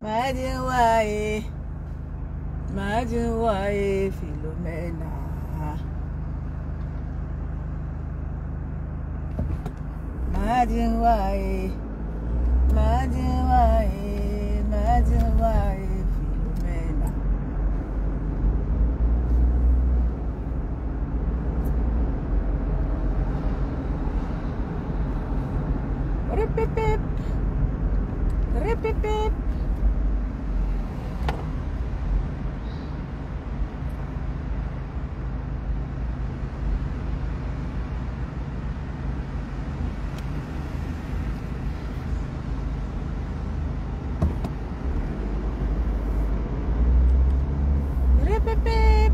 Madinwaye, Madinwaye, Philomena. Madinwaye, Madinwaye, Madinwaye, Philomena. Ripipip, ripipip. Ripipip.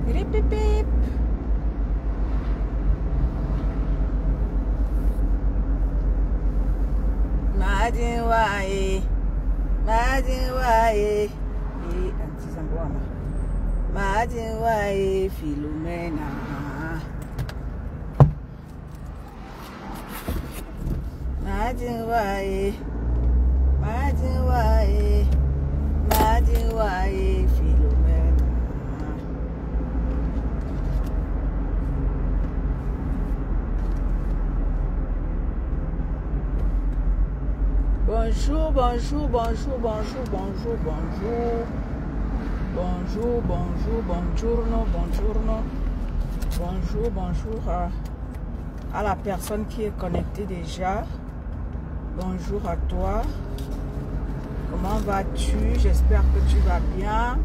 Ripipip. Madinwaye, Madinwaye, Auntie Zambouama. Madinwaye, Philomena. Madinwaye, Madinwaye, Madinwaye, Philomena. Bonjour, bonjour, bonjour, bonjour, bonjour, bonjour. Bonjour, bonjour, buongiorno, buongiorno. Bonjour, bonjour à la personne qui est connectée déjà. Bonjour à toi. Comment vas-tu? J'espère que tu vas bien.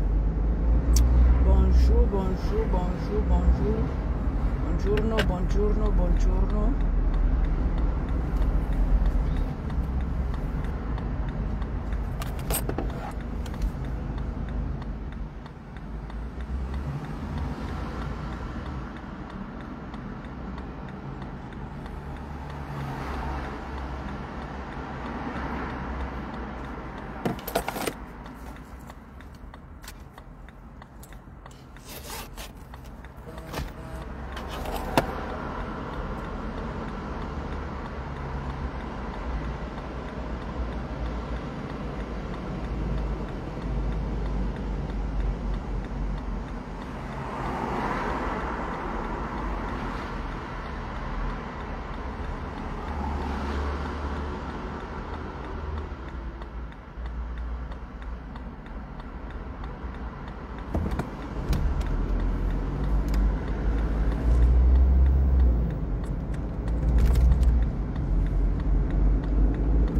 Bonjour, bonjour, bonjour, bonjour. Buongiorno, buongiorno, buongiorno.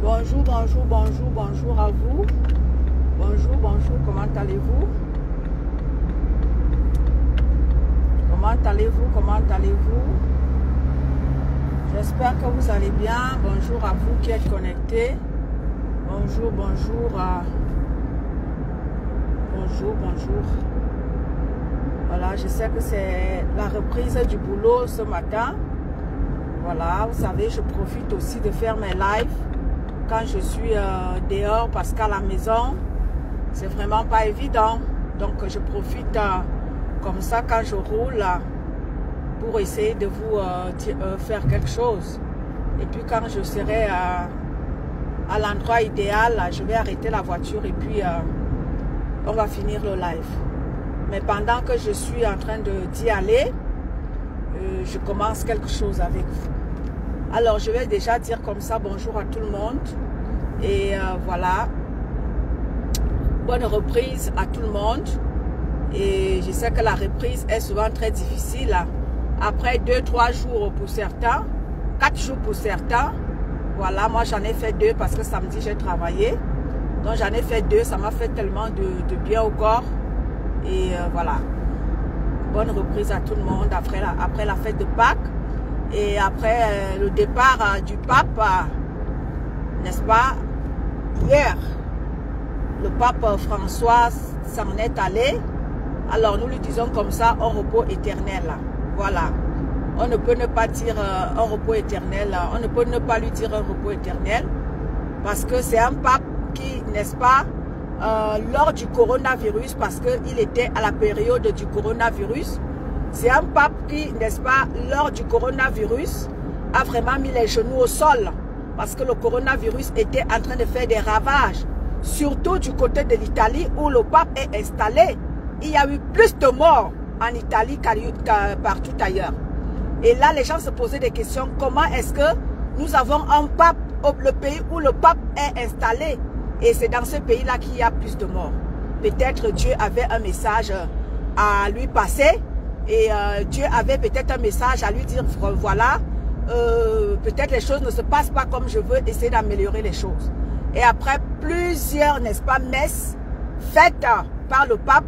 Bonjour, bonjour, bonjour, bonjour à vous. Bonjour, bonjour, comment allez-vous? Comment allez-vous? Comment allez-vous? J'espère que vous allez bien. Bonjour à vous qui êtes connectés. Bonjour, bonjour. Bonjour, bonjour. Voilà, je sais que c'est la reprise du boulot ce matin. Voilà, vous savez, je profite aussi de faire mes lives quand je suis dehors parce qu'à la maison, c'est vraiment pas évident. Donc, je profite comme ça quand je roule pour essayer de vous faire quelque chose. Et puis, quand je serai à l'endroit idéal, je vais arrêter la voiture et puis on va finir le live. Mais pendant que je suis en train d'y aller, je commence quelque chose avec vous. Alors, je vais déjà dire comme ça bonjour à tout le monde. Et voilà. Bonne reprise à tout le monde. Et je sais que la reprise est souvent très difficile. Après 2-3 jours pour certains, 4 jours pour certains. Voilà, moi j'en ai fait 2 parce que samedi j'ai travaillé. Donc j'en ai fait 2, ça m'a fait tellement de bien au corps. Et voilà. Bonne reprise à tout le monde après la fête de Pâques. Et après le départ du pape, n'est-ce pas, hier, le pape François s'en est allé. Alors nous lui disons comme ça, au repos éternel. Voilà. On ne peut ne pas dire un repos éternel. On ne peut ne pas lui dire un repos éternel. Parce que c'est un pape qui, n'est-ce pas, lors du coronavirus, parce qu'il était à la période du coronavirus, c'est un pape qui, n'est-ce pas, lors du coronavirus, a vraiment mis les genoux au sol parce que le coronavirus était en train de faire des ravages, surtout du côté de l'Italie où le pape est installé. Il y a eu plus de morts en Italie qu'à partout ailleurs. Et là, les gens se posaient des questions. Comment est-ce que nous avons un pape, le pays où le pape est installé? Et c'est dans ce pays-là qu'il y a plus de morts. Peut-être Dieu avait un message à lui passer. Et Dieu avait peut-être un message à lui dire, voilà, peut-être les choses ne se passent pas comme je veux, essayer d'améliorer les choses. Et après plusieurs, n'est-ce pas, messes faites par le pape,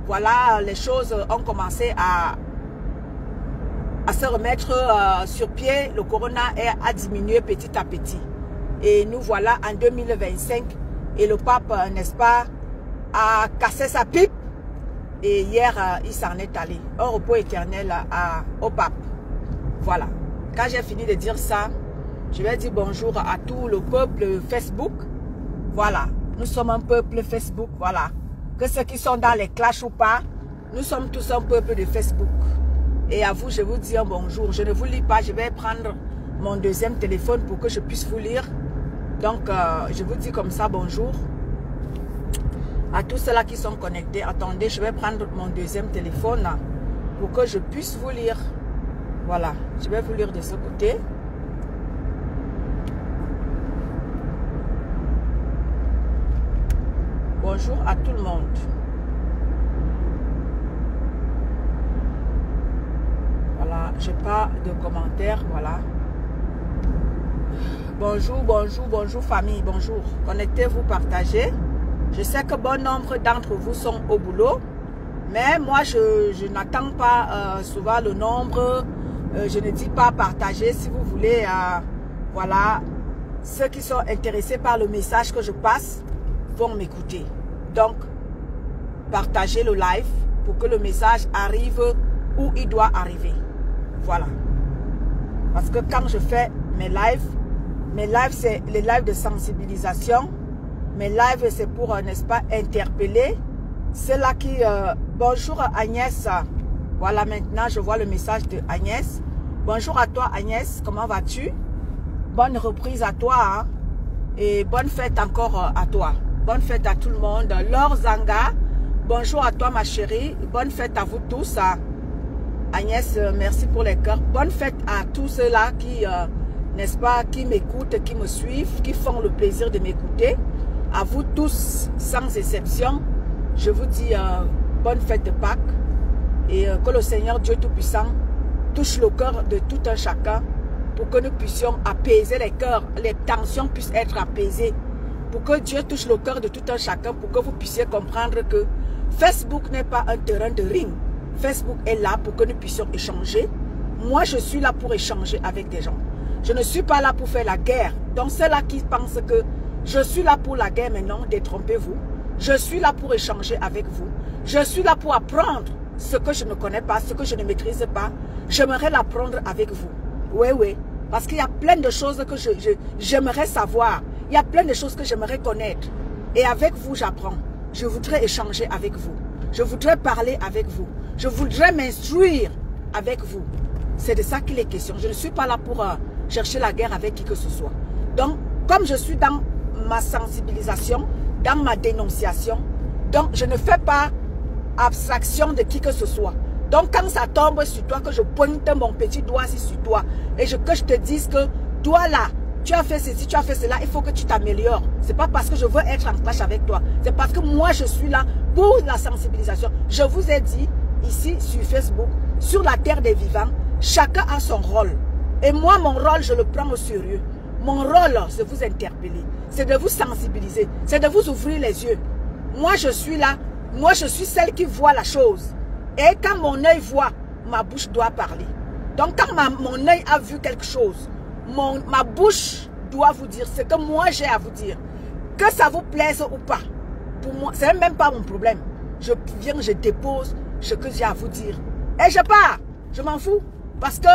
voilà, les choses ont commencé à se remettre sur pied. Le corona a diminué petit à petit. Et nous voilà en 2025. Et le pape, n'est-ce pas, a cassé sa pipe. Et hier, il s'en est allé. Un repos éternel au pape. Voilà. Quand j'ai fini de dire ça, je vais dire bonjour à tout le peuple Facebook. Voilà. Nous sommes un peuple Facebook. Voilà. Que ceux qui sont dans les clashs ou pas, nous sommes tous un peuple de Facebook. Et à vous, je vous dis un bonjour. Je ne vous lis pas. Je vais prendre mon deuxième téléphone pour que je puisse vous lire. Donc, je vous dis comme ça bonjour. À tous ceux-là qui sont connectés, attendez, je vais prendre mon deuxième téléphone pour que je puisse vous lire. Voilà, je vais vous lire de ce côté. Bonjour à tout le monde. Voilà, je n'ai pas de commentaires, voilà. Bonjour, bonjour, bonjour famille, bonjour. Connectez-vous, partagez. Je sais que bon nombre d'entre vous sont au boulot, mais moi je n'attends pas souvent le nombre. Je ne dis pas partager si vous voulez. Voilà, ceux qui sont intéressés par le message que je passe vont m'écouter. Donc, partagez le live pour que le message arrive où il doit arriver. Voilà. Parce que quand je fais mes lives c'est les lives de sensibilisation. Mes lives, c'est pour, n'est-ce pas, interpeller ceux-là qui... bonjour Agnès. Voilà, maintenant, je vois le message de Agnès. Bonjour à toi Agnès, comment vas-tu? Bonne reprise à toi. Hein? Et bonne fête encore à toi. Bonne fête à tout le monde. Laure Zanga, bonjour à toi ma chérie. Bonne fête à vous tous. Hein? Agnès, merci pour les cœurs. Bonne fête à tous ceux-là qui, n'est-ce pas, qui m'écoutent, qui me suivent, qui font le plaisir de m'écouter. À vous tous, sans exception, je vous dis bonne fête de Pâques et que le Seigneur Dieu Tout-Puissant touche le cœur de tout un chacun pour que nous puissions apaiser les cœurs, les tensions puissent être apaisées, pour que Dieu touche le cœur de tout un chacun, pour que vous puissiez comprendre que Facebook n'est pas un terrain de ring. Facebook est là pour que nous puissions échanger. Moi, je suis là pour échanger avec des gens. Je ne suis pas là pour faire la guerre. Donc, ceux-là qui pensent que je suis là pour la guerre, mais non, détrompez-vous. Je suis là pour échanger avec vous. Je suis là pour apprendre ce que je ne connais pas, ce que je ne maîtrise pas. J'aimerais l'apprendre avec vous. Oui, oui. Parce qu'il y a plein de choses que j'aimerais savoir. Il y a plein de choses que j'aimerais connaître. Et avec vous, j'apprends. Je voudrais échanger avec vous. Je voudrais parler avec vous. Je voudrais m'instruire avec vous. C'est de ça qu'il est question. Je ne suis pas là pour chercher la guerre avec qui que ce soit. Donc, comme je suis dans ma sensibilisation, dans ma dénonciation, donc je ne fais pas abstraction de qui que ce soit. Donc quand ça tombe sur toi, que je pointe mon petit doigt sur toi et que je te dise que toi là, tu as fait ceci, tu as fait cela, il faut que tu t'améliores. C'est pas parce que je veux être en clash avec toi, c'est parce que moi je suis là pour la sensibilisation. Je vous ai dit ici sur Facebook, sur la terre des vivants, chacun a son rôle. Et moi mon rôle, je le prends au sérieux. Mon rôle, c'est de vous interpeller, c'est de vous sensibiliser, c'est de vous ouvrir les yeux. Moi, je suis là, moi, je suis celle qui voit la chose. Et quand mon œil voit, ma bouche doit parler. Donc, quand mon œil a vu quelque chose, ma bouche doit vous dire ce que moi j'ai à vous dire. Que ça vous plaise ou pas, pour moi, ce n'est même pas mon problème. Je viens, je dépose ce que j'ai à vous dire. Et je pars, je m'en fous, parce que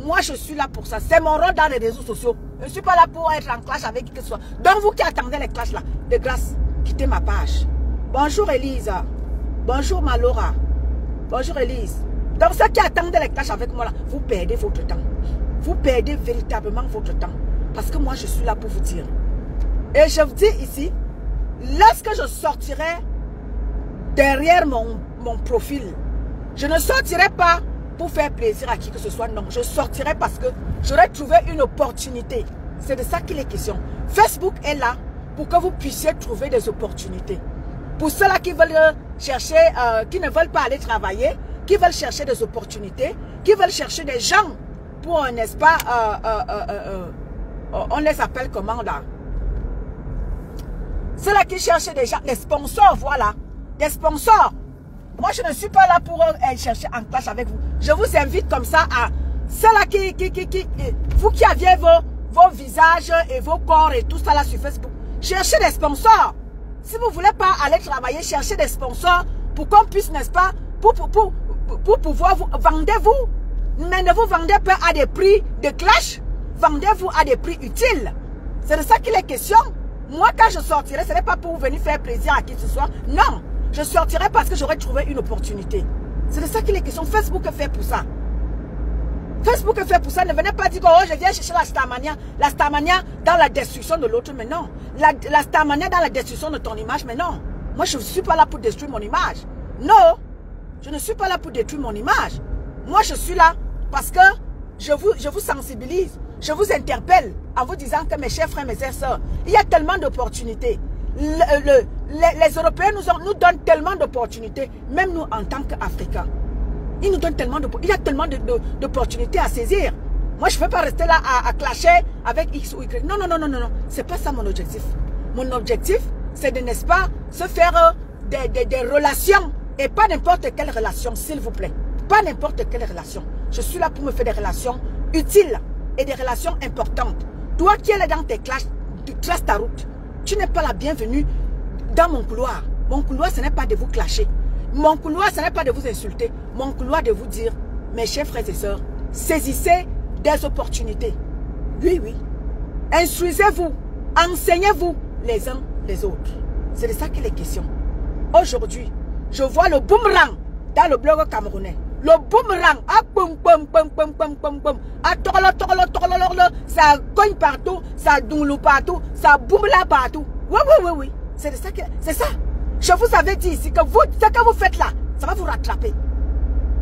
moi, je suis là pour ça. C'est mon rôle dans les réseaux sociaux. Je ne suis pas là pour être en clash avec qui que ce soit. Donc, vous qui attendez les clashs là, de grâce, quittez ma page. Bonjour Elise. Bonjour Malora. Bonjour Elise. Donc, ceux qui attendent les clashs avec moi là, vous perdez votre temps. Vous perdez véritablement votre temps. Parce que moi, je suis là pour vous dire. Et je vous dis ici, lorsque je sortirai derrière mon profil, je ne sortirai pas pour faire plaisir à qui que ce soit. Non, je sortirai parce que j'aurai trouvé une opportunité. C'est de ça qu'il est question. Facebook est là pour que vous puissiez trouver des opportunités. Pour ceux-là qui veulent chercher, qui ne veulent pas aller travailler, qui veulent chercher des opportunités, qui veulent chercher des gens pour, n'est-ce pas, on les appelle comment là? Ceux-là qui cherchent des gens, des sponsors, voilà. Des sponsors. Moi, je ne suis pas là pour chercher en clash avec vous. Je vous invite comme ça à ceux-là vous qui aviez vos visages et vos corps et tout ça là sur Facebook. Cherchez des sponsors. Si vous ne voulez pas aller travailler, cherchez des sponsors pour qu'on puisse, n'est-ce pas, pour pouvoir vous... Vendez-vous. Mais ne vous vendez pas à des prix de clash. Vendez-vous à des prix utiles. C'est de ça qu'il est question. Moi, quand je sortirai, ce n'est pas pour venir faire plaisir à qui que ce soit. Non. Je sortirai parce que j'aurai trouvé une opportunité. C'est de ça qu'il est question. Facebook est fait pour ça. Facebook est fait pour ça. Ne venez pas dire que oh, je viens chercher la Starmania. La Starmania dans la destruction de l'autre. Mais non. La Starmania dans la destruction de ton image. Mais non. Moi, je ne suis pas là pour détruire mon image. Non. Je ne suis pas là pour détruire mon image. Moi, je suis là parce que je vous sensibilise. Je vous interpelle en vous disant que mes chers frères, mes sœurs, il y a tellement d'opportunités. Les Européens nous donnent tellement d'opportunités, même nous en tant qu'Africains. Ils nous donnent tellement il y a tellement d'opportunités à saisir. Moi, je ne veux pas rester là à clasher avec X ou Y. Non, non, non, non, non, non. Ce n'est pas ça mon objectif. Mon objectif, c'est de, n'est-ce pas, se faire des relations. Et pas n'importe quelle relation, s'il vous plaît. Pas n'importe quelle relation. Je suis là pour me faire des relations utiles et des relations importantes. Toi qui es là dans tes clashs, tu traces ta route. Tu n'es pas la bienvenue dans mon couloir. Mon couloir, ce n'est pas de vous clasher. Mon couloir, ce n'est pas de vous insulter. Mon couloir, de vous dire, mes chers frères et sœurs, saisissez des opportunités. Oui, oui. Instruisez-vous. Enseignez-vous les uns les autres. C'est de ça qu'il est question. Aujourd'hui, je vois le boomerang dans le blog camerounais. Le boomerang, ah, boum, boum, boum, boum, boum, boum, boum, ah, ça cogne partout, ça doule partout, ça boum là partout. Oui, oui, oui, oui. C'est ça. Je vous avais dit ici que vous, ce que vous faites là, ça va vous rattraper.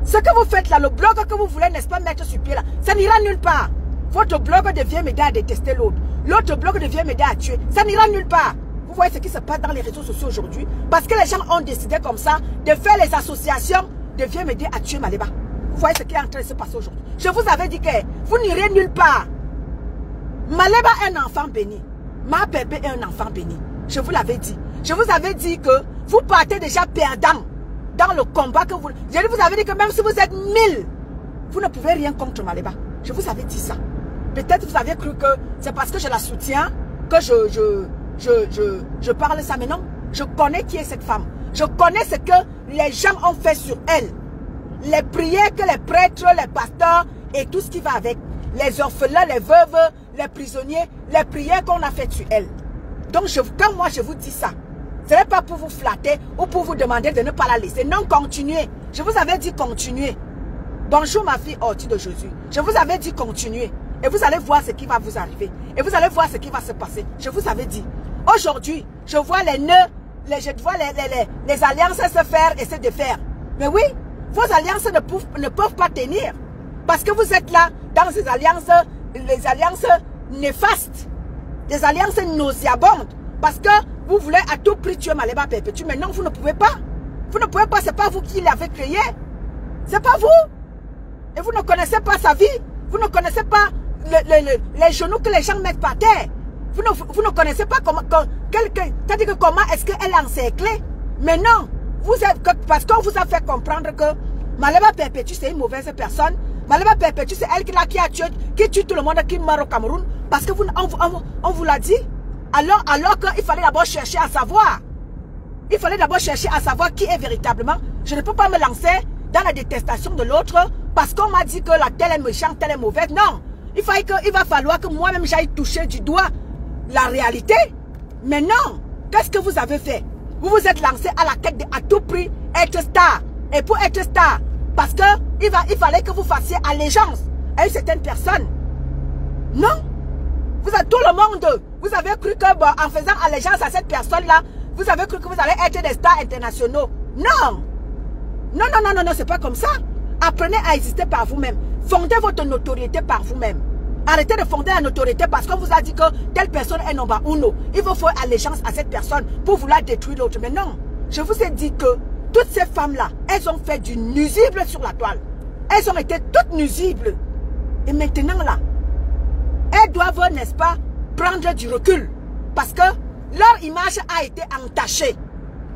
Ce que vous faites là, le blog que vous voulez, n'est-ce pas, mettre sur pied là, ça n'ira nulle part. Votre blog devient m'aider à détester l'autre. L'autre blog devient m'aider à tuer. Ça n'ira nulle part. Vous voyez ce qui se passe dans les réseaux sociaux aujourd'hui. Parce que les gens ont décidé comme ça de faire les associations de viens m'aider à tuer Maléba. Vous voyez ce qui est en train de se passer aujourd'hui. Je vous avais dit que vous n'irez nulle part. Maléba est un enfant béni. Ma bébé est un enfant béni. Je vous l'avais dit. Je vous avais dit que vous partez déjà perdant dans le combat que vous... Je vous avais dit que même si vous êtes 1000, vous ne pouvez rien contre Maléba. Je vous avais dit ça. Peut-être vous avez cru que c'est parce que je la soutiens que je parle ça. Mais non, je connais qui est cette femme. Je connais ce que les gens ont fait sur elle. Les prières que les prêtres, les pasteurs et tout ce qui va avec. Les orphelins, les veuves, les prisonniers, les prières qu'on a faites sur elle. Donc quand moi je vous dis ça, ce n'est pas pour vous flatter ou pour vous demander de ne pas la laisser. Non, continuez. Je vous avais dit continuez. Bonjour ma fille Horty de Jésus. Je vous avais dit continuez. Et vous allez voir ce qui va vous arriver. Et vous allez voir ce qui va se passer. Je vous avais dit. Aujourd'hui, je vois les nœuds. Je vois les alliances se faire et se défaire. Mais oui, vos alliances ne peuvent pas tenir. Parce que vous êtes là dans ces alliances, les alliances néfastes. Des alliances nauséabondes. Parce que vous voulez à tout prix tuer Maléba Perpétue. Mais non, vous ne pouvez pas. Vous ne pouvez pas, ce n'est pas vous qui l'avez créé. Ce n'est pas vous. Et vous ne connaissez pas sa vie. Vous ne connaissez pas les genoux que les gens mettent par terre. Vous ne connaissez pas comment est-ce qu'elle est encerclée. Mais non, parce qu'on vous a fait comprendre que Maléba Perpétue c'est une mauvaise personne. Maléba Perpétue c'est elle qui a tué, qui tue tout le monde qui meurt au Cameroun. Parce que on vous l'a dit. Alors qu'il fallait d'abord chercher à savoir. Il fallait d'abord chercher à savoir qui est véritablement. Je ne peux pas me lancer dans la détestation de l'autre parce qu'on m'a dit que la telle est méchante, telle est mauvaise. Non, il va falloir que moi-même j'aille toucher du doigt la réalité. Mais non, qu'est-ce que vous avez fait? Vous vous êtes lancé à la quête de à tout prix être star. Et pour être star, parce que il fallait que vous fassiez allégeance à une certaine personne. Non, Vous avez tout le monde. Vous avez cru que bon, en faisant allégeance à cette personne-là, vous avez cru que vous allez être des stars internationaux. Non. Non, non, non, non, non, c'est pas comme ça. Apprenez à exister par vous-même. Fondez votre notoriété par vous-même. Arrêtez de fonder la notoriété parce qu'on vous a dit que telle personne est number uno. Il vous faut allégeance à cette personne pour vouloir détruire l'autre. Mais non, je vous ai dit que toutes ces femmes-là, elles ont fait du nuisible sur la toile. Elles ont été toutes nuisibles. Et maintenant là, elles doivent, n'est-ce pas, prendre du recul. Parce que leur image a été entachée.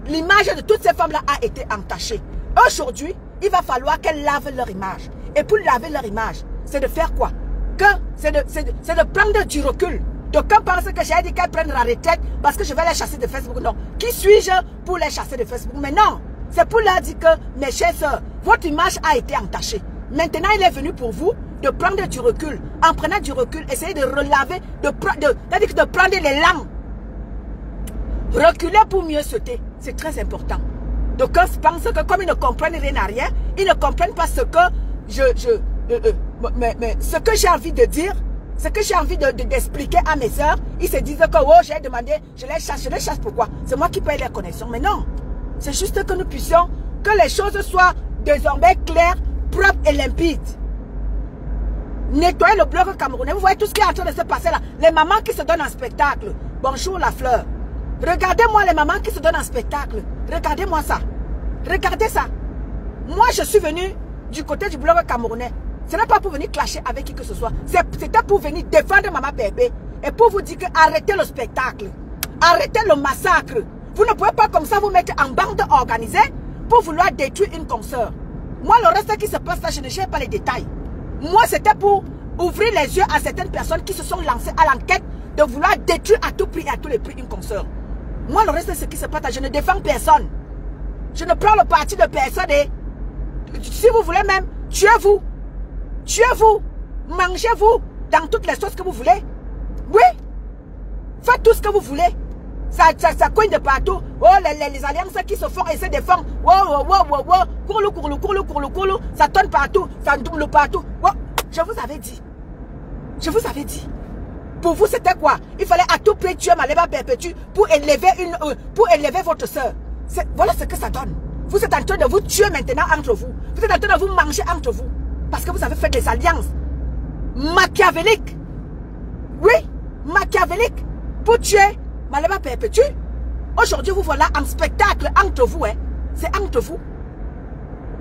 L'image de toutes ces femmes-là a été entachée. Aujourd'hui, il va falloir qu'elles lavent leur image. Et pour laver leur image, c'est de faire quoi? C'est de prendre du recul. D'aucuns pensent que j'ai dit qu'elles prennent la retraite parce que je vais les chasser de Facebook. Non. Qui suis-je pour les chasser de Facebook? Mais non. C'est pour leur dire que, mes chères sœurs, votre image a été entachée. Maintenant, il est venu pour vous de prendre du recul. En prenant du recul, essayez de relaver, de prendre l'élan. Reculer pour mieux sauter. C'est très important. Donc, on pense que comme ils ne comprennent rien à rien, ils ne comprennent pas ce que mais ce que j'ai envie de dire, ce que j'ai envie d'expliquer à mes sœurs, ils se disent que oh, j'ai demandé, je les chasse pourquoi? C'est moi qui paye les connexions. Mais non, c'est juste que nous puissions, que les choses soient désormais claires, propres et limpides. Nettoyer le bloc camerounais. Vous voyez tout ce qui est en train de se passer là. Les mamans qui se donnent en spectacle. Bonjour la fleur. Regardez-moi les mamans qui se donnent en spectacle. Regardez-moi ça. Regardez ça. Moi, je suis venue du côté du bloc camerounais. Ce n'est pas pour venir clasher avec qui que ce soit. C'était pour venir défendre Maman Pépé. Et pour vous dire que arrêtez le spectacle. Arrêtez le massacre. Vous ne pouvez pas comme ça vous mettre en bande organisée pour vouloir détruire une consoeur. Moi, le reste qui se passe là, je ne cherche pas les détails. Moi, c'était pour ouvrir les yeux à certaines personnes qui se sont lancées à l'enquête de vouloir détruire à tout prix et à tous les prix une consoeur. Moi, le reste de ce qui se passe là, je ne défends personne. Je ne prends le parti de personne et si vous voulez même, tuez-vous. Tuez-vous. Mangez-vous dans toutes les choses que vous voulez. Oui. Faites tout ce que vous voulez. Ça coigne de partout. Oh, les alliances qui se font et se défendent. Courlou. Ça tourne partout. Ça double partout. Oh, je vous avais dit. Je vous avais dit. Pour vous, c'était quoi? Il fallait à tout prix tuer Maléba Perpétue pour élever votre soeur. Voilà ce que ça donne. Vous êtes en train de vous tuer maintenant entre vous. Vous êtes en train de vous manger entre vous. Parce que vous avez fait des alliances machiavéliques. Oui, machiavéliques. Pour tuer Maléba Perpétue. Aujourd'hui, vous voilà en spectacle entre vous. Hein. C'est entre vous.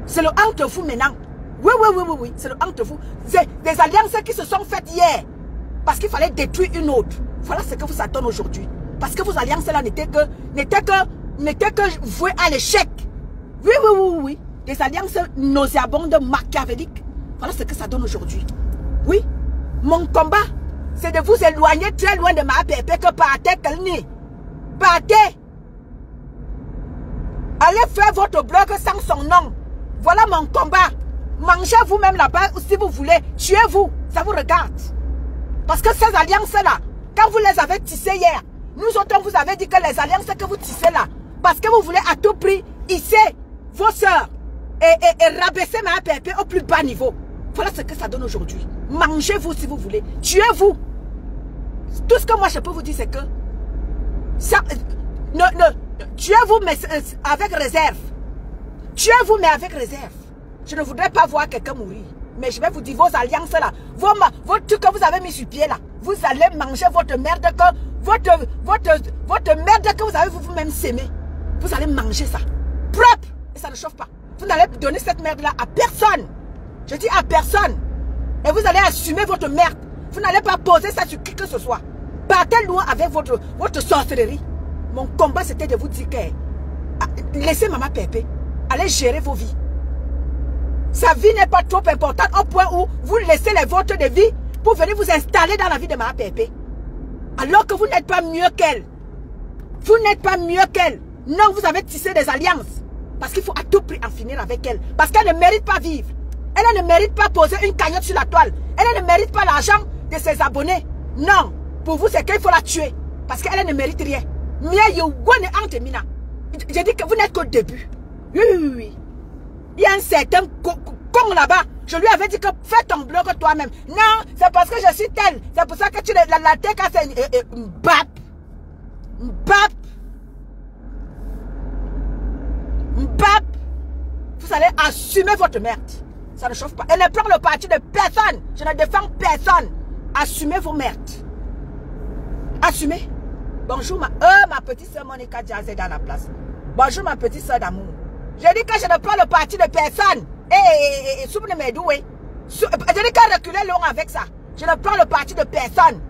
C'est le entre vous maintenant. Oui. C'est le entre vous. C'est des alliances qui se sont faites hier. Parce qu'il fallait détruire une autre. Voilà ce que vous attendez aujourd'hui. Parce que vos alliances là n'étaient que vouées à l'échec. Oui. Des alliances nauséabondes, machiavéliques. Voilà ce que ça donne aujourd'hui. Oui. Mon combat, c'est de vous éloigner très loin de ma pépé que partez, Kalni. Partez. Allez faire votre blog sans son nom. Voilà mon combat. Mangez vous-même là-bas si vous voulez. Tuez-vous. Ça vous regarde. Parce que ces alliances-là, quand vous les avez tissées hier, nous autres, on vous avait dit que les alliances que vous tissez là, parce que vous voulez à tout prix hisser vos soeurs et rabaisser ma pépé au plus bas niveau. Voilà ce que ça donne aujourd'hui. Mangez-vous si vous voulez. Tuez-vous. Tout ce que moi je peux vous dire, c'est que tuez-vous mais avec réserve. Tuez-vous mais avec réserve. Je ne voudrais pas voir quelqu'un mourir. Mais je vais vous dire, vos alliances là, vos trucs que vous avez mis sur pied là, vous allez manger votre merde votre merde que vous avez vous-même sémé. Vous allez manger ça. Propre. Et ça ne chauffe pas. Vous n'allez donner cette merde là à personne. Je dis à personne. Et vous allez assumer votre merde. Vous n'allez pas poser ça sur qui que ce soit. Partez loin avec votre sorcellerie. Mon combat c'était de vous dire que laissez Maman Pépé. Allez gérer vos vies. Sa vie n'est pas trop importante au point où vous laissez les vôtres de vie pour venir vous installer dans la vie de Maman Pépé. Alors que vous n'êtes pas mieux qu'elle. Vous n'êtes pas mieux qu'elle. Non, vous avez tissé des alliances. Parce qu'il faut à tout prix en finir avec elle. Parce qu'elle ne mérite pas vivre. Elle ne mérite pas poser une cagnotte sur la toile. Elle ne mérite pas l'argent de ses abonnés. Non. Pour vous, c'est qu'il faut la tuer. Parce qu'elle ne mérite rien. Je dis que vous n'êtes qu'au début. Oui. Il y a un certain con là-bas Je lui avais dit que fais ton blog toi-même. Non, c'est parce que je suis telle. C'est pour ça que tu la TKC c'est une bap. Une bap. Une bap. Vous allez assumer votre merde. Ça ne chauffe pas. Elle ne prend le parti de personne. Je ne défends personne. Assumez vos merdes. Assumez. Bonjour ma petite soeur Monica Diaz est dans la place. Bonjour ma petite soeur d'amour. J'ai dit que je ne prends le parti de personne. Et souvenez mes doués. Je dis qu'à reculer loin avec ça. Je ne prends le parti de personne.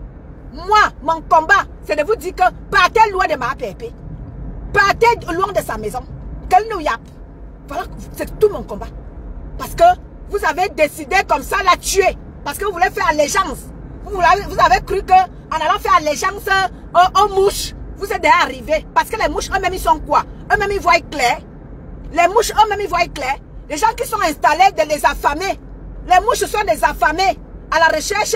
Moi, mon combat, c'est de vous dire que partez loin de ma pépé. Partez loin de sa maison. Qu'elle nous yappe. Voilà, c'est tout mon combat. Parce que vous avez décidé comme ça la tuer. Parce que vous voulez faire allégeance. Vous avez cru que en allant faire allégeance aux mouches, vous êtes déjà arrivé. Parce que les mouches eux-mêmes, ils sont quoi? Eux-mêmes, ils voient clair. Les mouches eux-mêmes, ils voient clair. Les gens qui sont installés de les affamer. Les mouches sont des affamés à la recherche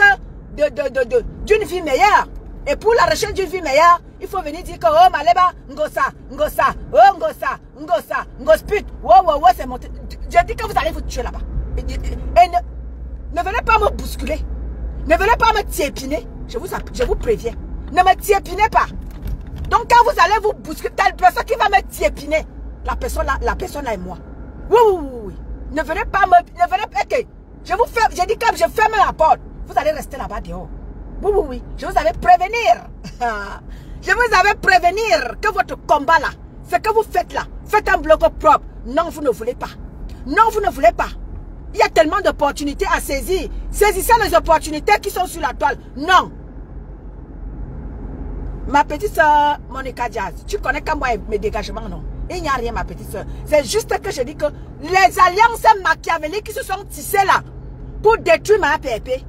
d'une vie meilleure. Et pour la recherche d'une vie meilleure, il faut venir dire que oh maleba, ngosa, oh ngosa, ngosput, wow, c'est monté. Je dis que vous allez vous tuer là-bas. Et ne venez pas me bousculer. Ne venez pas me tiépiner. Je vous préviens. Ne me tiépinez pas. Donc quand vous allez vous bousculer, telle personne qui va me tiépiner, la personne là est moi. Oui. Ne venez pas me... Ne venez pas... Okay. J'ai dit que je ferme la porte. Vous allez rester là-bas dehors. Oui. Je vous avais prévenir. Je vous avais prévenir que votre combat là, ce que vous faites là, faites un blog propre. Non, vous ne voulez pas. Non, vous ne voulez pas. Il y a tellement d'opportunités à saisir. Saisissez les opportunités qui sont sur la toile. Non. Ma petite soeur Monica Diaz, tu connais comme moi mes dégagements, non? Il n'y a rien, ma petite soeur. C'est juste que je dis que les alliances machiavéliques qui se sont tissées là pour détruire ma PEP.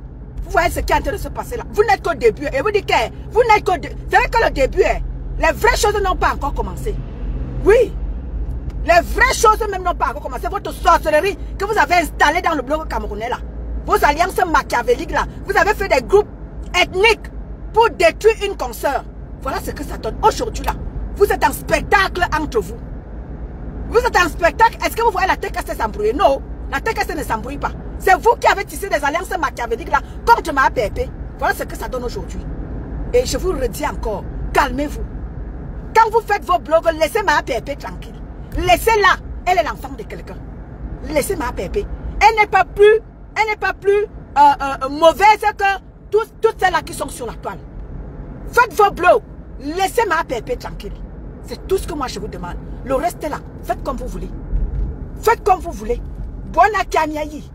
Vous voyez ce qui est en train de se passer là. Vous n'êtes qu'au début. Et vous dites que vous n'êtes qu'au début. C'est vrai que le début, les vraies choses n'ont pas encore commencé. Oui. Les vraies choses même n'ont pas encore commencé. Votre sorcellerie que vous avez installée dans le bloc camerounais là. Vos alliances machiavéliques là. Vous avez fait des groupes ethniques pour détruire une consoeur. Voilà ce que ça donne. Aujourd'hui là, vous êtes en spectacle entre vous. Vous êtes en spectacle. Est-ce que vous voyez la TKC s'embrouiller? Non, la TKC ne s'embrouille pas. C'est vous qui avez tissé des alliances machiavéliques là contre ma PEP. Voilà ce que ça donne aujourd'hui. Et je vous le redis encore, calmez-vous. Quand vous faites vos blogs, laissez ma PEP tranquille. Laissez-la. Elle est l'enfant de quelqu'un. Laissez ma PEP. Elle n'est pas plus mauvaise que toutes celles-là qui sont sur la toile. Faites vos blogs. Laissez ma PEP tranquille. C'est tout ce que moi je vous demande. Le reste est là. Faites comme vous voulez. Faites comme vous voulez. Bonne akamiayi.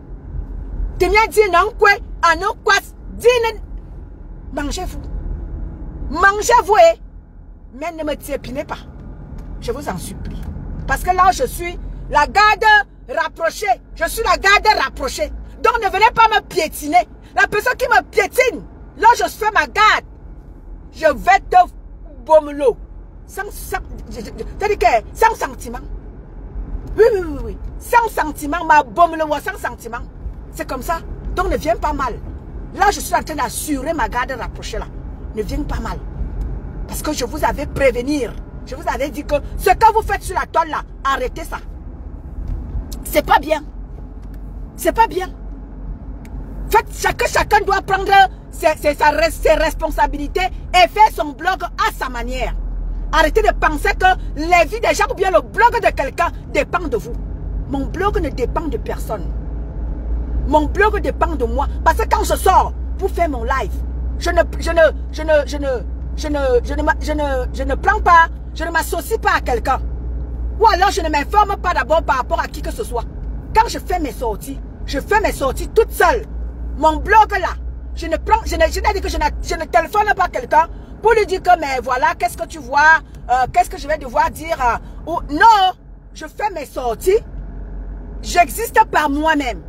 Temia dit non quoi, anon quoi, dîne. Mangez-vous. Mangez-vous mais ne me tiépinez pas. Je vous en supplie. Parce que là je suis la garde rapprochée. Je suis la garde rapprochée. Donc ne venez pas me piétiner. La personne qui me piétine, là je fais ma garde. Je vais te bommelot. Sans sentiment. Oui. Sans sentiment, ma bommelot, sans sentiment. C'est comme ça. Donc ne viens pas mal. Là, je suis en train d'assurer ma garde rapprochée là. Ne viens pas mal. Parce que je vous avais prévenir. Je vous avais dit que ce que vous faites sur la toile là, arrêtez ça. C'est pas bien. C'est pas bien. Faites, chacun doit prendre ses responsabilités et faire son blog à sa manière. Arrêtez de penser que les vies des gens ou bien le blog de quelqu'un dépend de vous. Mon blog ne dépend de personne. Mon blog dépend de moi. Parce que quand je sors pour faire mon live, je ne prends pas, je ne m'associe pas à quelqu'un. Ou alors je ne m'informe pas d'abord par rapport à qui que ce soit. Quand je fais mes sorties toute seule. Mon blog là, je ne téléphone pas quelqu'un pour lui dire que mais voilà, qu'est-ce que tu vois, qu'est-ce que je vais devoir dire. Non, je fais mes sorties, j'existe par moi-même.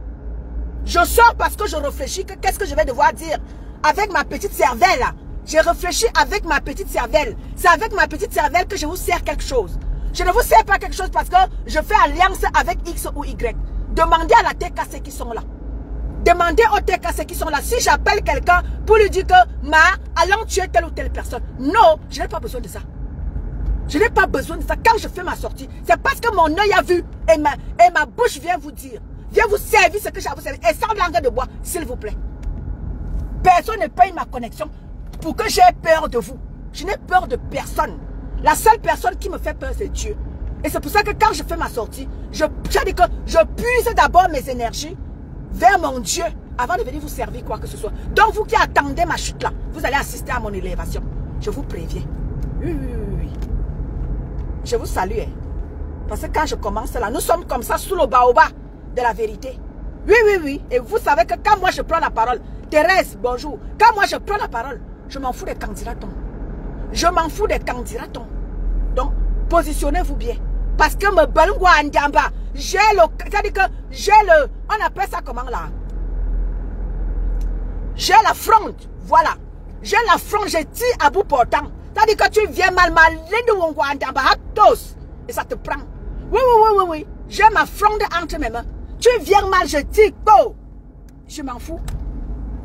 Je sors parce que je réfléchis que qu'est-ce que je vais devoir dire avec ma petite cervelle. J'ai réfléchi avec ma petite cervelle. C'est avec ma petite cervelle que je vous sers quelque chose. Je ne vous sers pas quelque chose parce que je fais alliance avec X ou Y. Demandez à la TKC qui sont là. Demandez aux TKC qui sont là. Si j'appelle quelqu'un pour lui dire que allons tuer telle ou telle personne. Non, je n'ai pas besoin de ça. Je n'ai pas besoin de ça. Quand je fais ma sortie, c'est parce que mon œil a vu et ma bouche vient vous dire. viens vous servir ce que j'ai à vous servir. Et sans langue de bois, s'il vous plaît. Personne ne paye ma connexion pour que j'ai peur de vous. Je n'ai peur de personne. La seule personne qui me fait peur, c'est Dieu. Et c'est pour ça que quand je fais ma sortie, je puise d'abord mes énergies vers mon Dieu avant de venir vous servir quoi que ce soit. Donc vous qui attendez ma chute là, vous allez assister à mon élévation. Je vous préviens. Oui, oui, oui, oui. Je vous salue. Hein. Parce que quand je commence là, nous sommes comme ça sous le baobab de la vérité. Oui, oui, oui. Et vous savez que quand moi je prends la parole, Thérèse, bonjour. Quand moi je prends la parole, je m'en fous des candidats. Je m'en fous des candidats. Donc, positionnez-vous bien. Parce que me balungwa andamba, j'ai le, c'est-à-dire que j'ai le, on appelle ça comment là? J'ai la fronde, voilà. J'ai la fronde, je tire à bout portant. C'est-à-dire que tu viens mal, et ça te prend. Oui, oui, oui, oui, oui. J'ai ma fronde entre mes mains. Tu viens mal, je tire, go. Je m'en fous.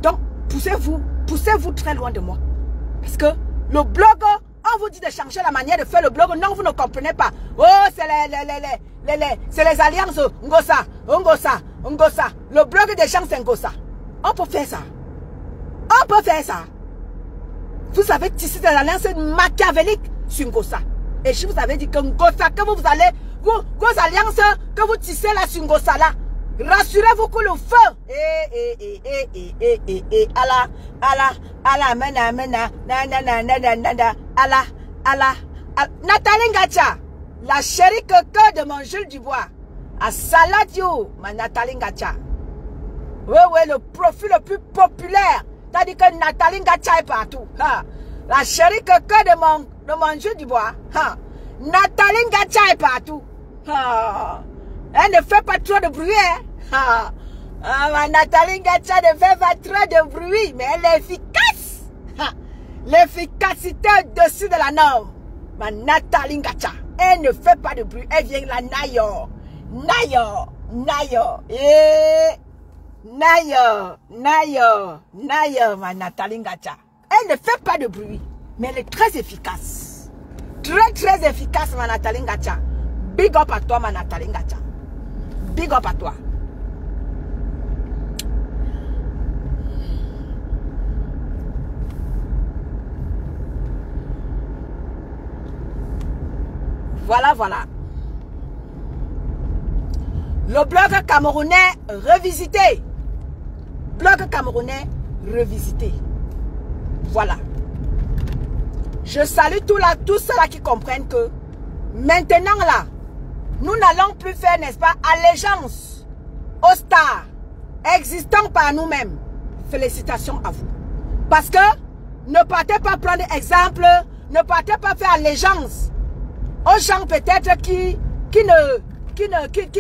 Donc, poussez-vous très loin de moi. Parce que le blog, on vous dit de changer la manière de faire le blog. Non, vous ne comprenez pas. Oh, c'est les alliances. Ngosa, Ngosa, Ngosa. Le blog des gens, c'est Ngosa. On peut faire ça. On peut faire ça. Vous avez tissé des alliances machiavéliques sur Ngosa. Et je vous avais dit que Ngosa, que vous allez, vos alliances que vous tissez là sur Ngosa là, rassurez-vous que le feu. Nathalie Ngacha, la chérie coco de mon Jules Dubois. À Saladio, ma Nathalie Ngacha. Oui, oui, le profil le plus populaire. T'as dit que Nathalie Ngacha est partout. Ha. La chérie coco de mon Jules Dubois. Ha. Nathalie Ngacha est partout. Ha. Elle ne fait pas trop de bruit, hein. Ah, ma Nathalie Ngacha ne fait pas trop de bruit, mais elle est efficace. L'efficacité au-dessus de la norme. Ma Nathalie Ngacha, elle ne fait pas de bruit. Elle vient la nayo. Nayo. Nayo. Nayo, ma Nathalie Ngacha. Elle ne fait pas de bruit, mais elle est très efficace. Très, très efficace, ma Nathalie Ngacha. Big up à toi, ma Nathalie Ngacha. Big up à toi. Voilà, voilà. Le blog camerounais revisité. Blog camerounais revisité. Voilà. Je salue tous ceux-là qui comprennent que maintenant là, nous n'allons plus faire, n'est-ce pas, allégeance aux stars existant par nous-mêmes. Félicitations à vous. Parce que ne partez pas prendre exemple, ne partez pas faire allégeance aux gens peut-être qui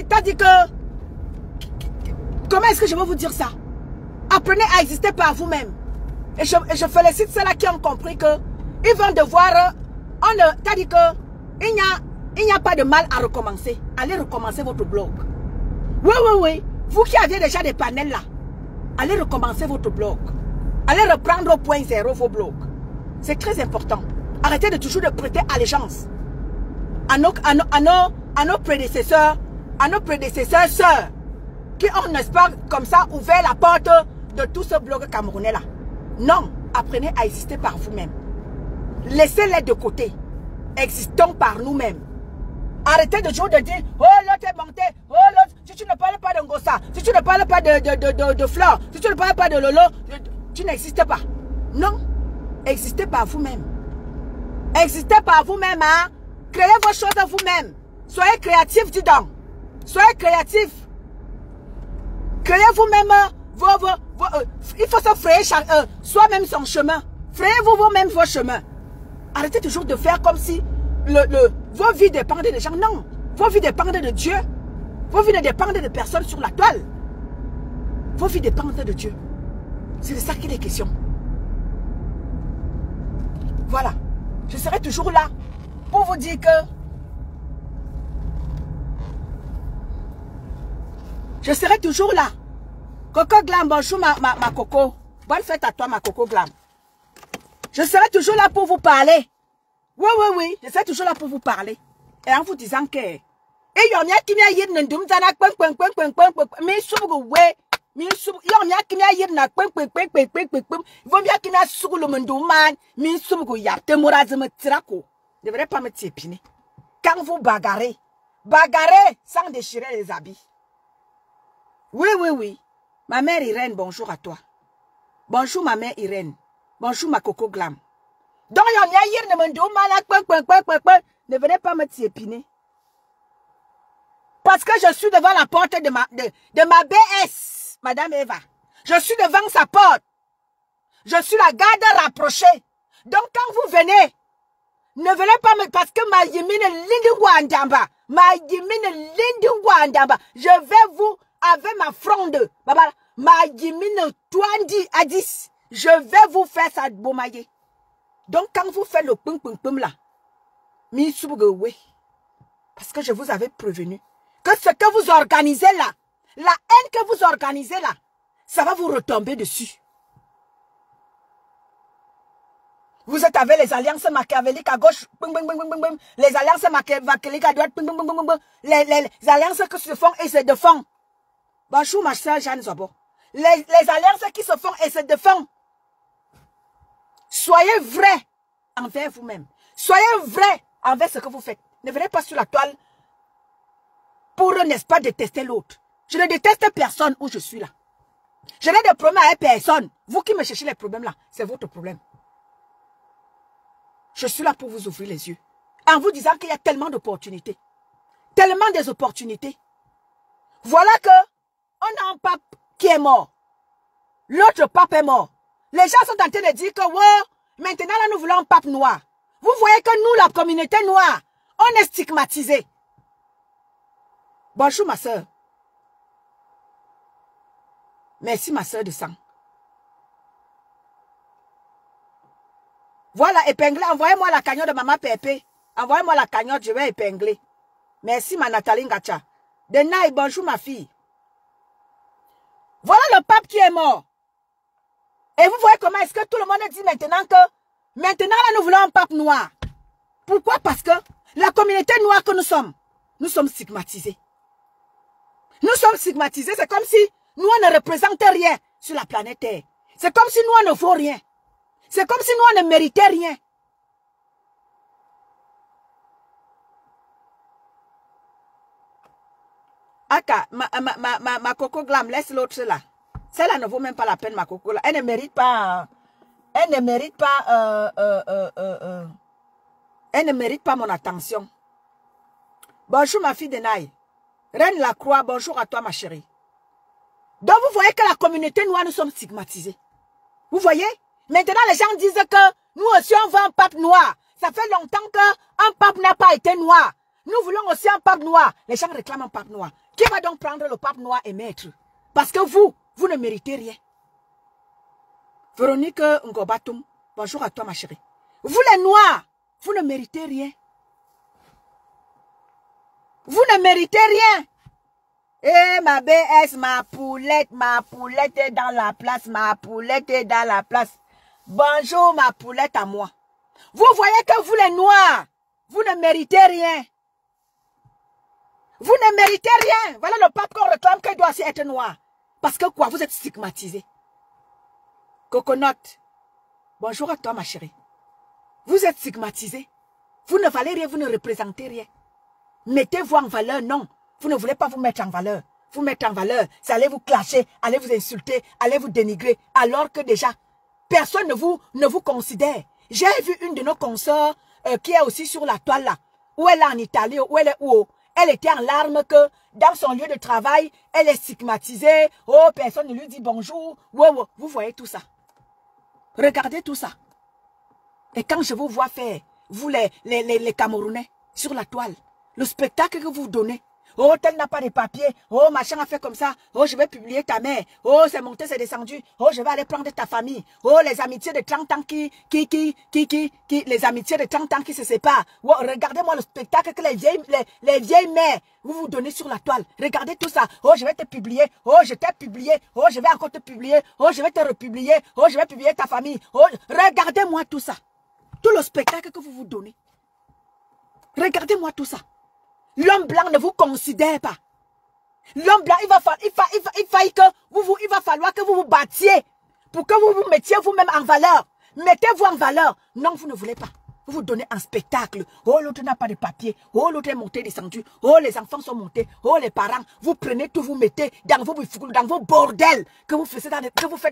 t'a dit que... Comment est-ce que je vais vous dire ça? Apprenez à exister par vous-même. Et je félicite ceux-là qui ont compris que ils vont devoir... T'as dit que il n'y a pas de mal à recommencer. Allez recommencer votre blog. Oui, oui, oui. Vous qui aviez déjà des panels là, allez recommencer votre blog. Allez reprendre au point zéro vos blogs. C'est très important. Arrêtez de toujours de prêter allégeance à nos prédécesseurs, sœurs, qui ont, n'est-ce pas, comme ça, ouvert la porte de tout ce blog camerounais là. Non, apprenez à exister par vous-même. Laissez-les de côté. Existons par nous-mêmes. Arrêtez de toujours de dire, oh l'autre est monté, oh l'autre, si tu ne parles pas de Ngosa, si tu ne parles pas de Flore, si tu ne parles pas de Lolo, tu n'existes pas. Non, existez par vous-même. Existez par vous-même, hein. Créez vos choses vous-même. Soyez créatifs, dis donc. Soyez créatifs. Créez vous-même il faut se frayer soi-même son chemin. Frayez-vous vous-même vos chemins. Arrêtez toujours de faire comme si vos vies dépendaient des gens. Non. Vos vies dépendent de Dieu. Vos vies ne dépendent de personne sur la toile. Vos vies dépendent de Dieu. C'est de ça qu'il est question. Voilà. Je serai toujours là pour vous dire que je serai toujours là. Coco Glam, bonjour ma Coco. Bonne fête à toi ma Coco Glam. Je serai toujours là pour vous parler. Oui, oui, oui. Je serai toujours là pour vous parler. Et en vous disant que Et yom ya kimia yir n'ndum zana kwen. Mais sougo we. Mais sougo yom ya kimia yir na kwen. Vom ya kimia sougo le mendum man. Mais sougo ya te morazme tirako. Ne devrait pas me tiépiner. Quand vous bagarrez sans déchirer les habits. Oui. Ma mère Irène, bonjour à toi. Bonjour ma mère Irène. Bonjour ma Coco Glam. Donc yom ya yir ne mendum man ne venez pas me tiépiner. Parce que je suis devant la porte de ma BS, Madame Eva. Je suis devant sa porte. Je suis la garde rapprochée. Donc quand vous venez, ne venez pas me... Parce que ma yimine lindi wandamba. Je vais vous, avec ma fronde, ma yimine twandi à 10. Je vais vous faire ça bomaye. Donc quand vous faites le pum là, parce que je vous avais prévenu que ce que vous organisez là, la haine que vous organisez là, ça va vous retomber dessus. Vous êtes avec les alliances machiavéliques à gauche, les alliances machiavéliques à droite, les alliances qui se font et se défendent. Bonjour ma soeur Jeanne Zobo. Les alliances qui se font et se défendent. Soyez vrais envers vous-même. Soyez vrais envers ce que vous faites. Ne venez pas sur la toile pour, n'est-ce pas, détester l'autre. Je ne déteste personne où je suis là. Je n'ai de problème avec personne. Vous qui me cherchez les problèmes là, c'est votre problème. Je suis là pour vous ouvrir les yeux. En vous disant qu'il y a tellement d'opportunités. Tellement des opportunités. Voilà que on a un pape qui est mort. L'autre pape est mort. Les gens sont en train de dire que wow, maintenant là nous voulons un pape noir. Vous voyez que nous, la communauté noire, on est stigmatisés. Bonjour ma soeur. Merci ma soeur de sang. Voilà, épinglé. Envoyez-moi la cagnotte de maman Pépé. Envoyez-moi la cagnotte, je vais épingler. Merci ma Nathalie Ngacha. Denaï, bonjour ma fille. Voilà le pape qui est mort. Et vous voyez comment est-ce que tout le monde dit maintenant que maintenant là nous voulons un pape noir. Pourquoi? Parce que la communauté noire que nous sommes stigmatisés. Nous sommes stigmatisés, c'est comme si nous on ne représentait rien sur la planète Terre. C'est comme si nous on ne vaut rien. C'est comme si nous on ne méritait rien. Aka, ma Coco Glam, laisse l'autre là. Celle-là ne vaut même pas la peine, ma Coco. Elle ne mérite pas. Elle ne mérite pas. Elle ne mérite pas mon attention. Bonjour ma fille Denaï. Reine Lacroix, bonjour à toi ma chérie. Donc vous voyez que la communauté noire, nous sommes stigmatisés. Vous voyez? Maintenant les gens disent que nous aussi on veut un pape noir. Ça fait longtemps qu'un pape n'a pas été noir. Nous voulons aussi un pape noir. Les gens réclament un pape noir. Qui va donc prendre le pape noir et mettre? Parce que vous ne méritez rien. Véronique Ngobatum, bonjour à toi ma chérie. Vous les noirs, vous ne méritez rien. Vous ne méritez rien. Eh ma BS, ma poulette est dans la place, ma poulette est dans la place. Bonjour ma poulette à moi. Vous voyez que vous les noirs, vous ne méritez rien. Vous ne méritez rien. Voilà le pape qu'on réclame qu'il doit aussi être noir. Parce que quoi, vous êtes stigmatisé. Coconut, bonjour à toi ma chérie. Vous êtes stigmatisé. Vous ne valez rien, vous ne représentez rien. Mettez-vous en valeur, non. Vous ne voulez pas vous mettre en valeur. Vous mettre en valeur, c'est aller vous clasher, aller vous insulter, aller vous dénigrer. Alors que déjà, personne ne vous considère. J'ai vu une de nos consoeurs qui est aussi sur la toile là. Où elle est en Italie, où elle est où? Elle était en larmes que dans son lieu de travail, elle est stigmatisée. Oh, personne ne lui dit bonjour. Wow. Vous voyez tout ça. Regardez tout ça. Et quand je vous vois faire, vous les Camerounais, sur la toile, le spectacle que vous donnez. Oh, tel n'a pas de papier. Oh, machin a fait comme ça. Oh, je vais publier ta mère. Oh, c'est monté, c'est descendu. Oh, je vais aller prendre ta famille. Oh, les amitiés de 30 ans les amitiés de 30 ans qui se séparent. Oh, regardez-moi le spectacle que les vieilles mères vous donnez sur la toile. Regardez tout ça. Oh, je vais te publier. Oh, je t'ai publié. Oh, je vais encore te publier. Oh, je vais te republier. Oh, je vais publier ta famille. Oh, regardez-moi tout ça. Tout le spectacle que vous donnez. Regardez-moi tout ça. L'homme blanc ne vous considère pas. L'homme blanc, il va falloir que vous vous battiez pour que vous vous mettiez vous-même en valeur. Mettez-vous en valeur. Non, vous ne voulez pas. Vous vous donnez un spectacle. Oh, l'autre n'a pas de papier. Oh, l'autre est monté, descendu. Oh, les enfants sont montés. Oh, les parents. Vous prenez tout, vous mettez dans vos bordels que vous faites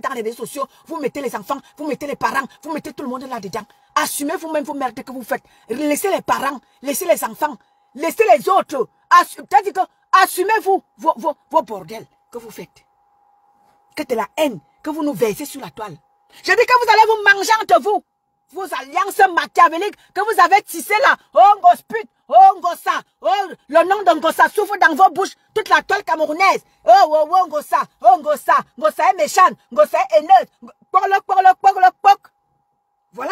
dans les réseaux sociaux. Vous mettez les enfants, vous mettez les parents, vous mettez tout le monde là-dedans. Assumez vous-même vos merdes que vous faites. Laissez les parents, laissez les enfants, laissez les autres. C'est-à-dire que assumez-vous vos bordels que vous faites. Que de la haine que vous nous versez sur la toile. Je dis que vous allez vous manger entre vous. Vos alliances machiavéliques que vous avez tissées là. Oh, Ngosput, oh, Ngossa, oh, le nom de Ngossa souffle dans vos bouches. Toute la toile camerounaise. Oh, Ngossa, oh, Ngossa. Ngossa est méchant, Ngossa est haineux. Voilà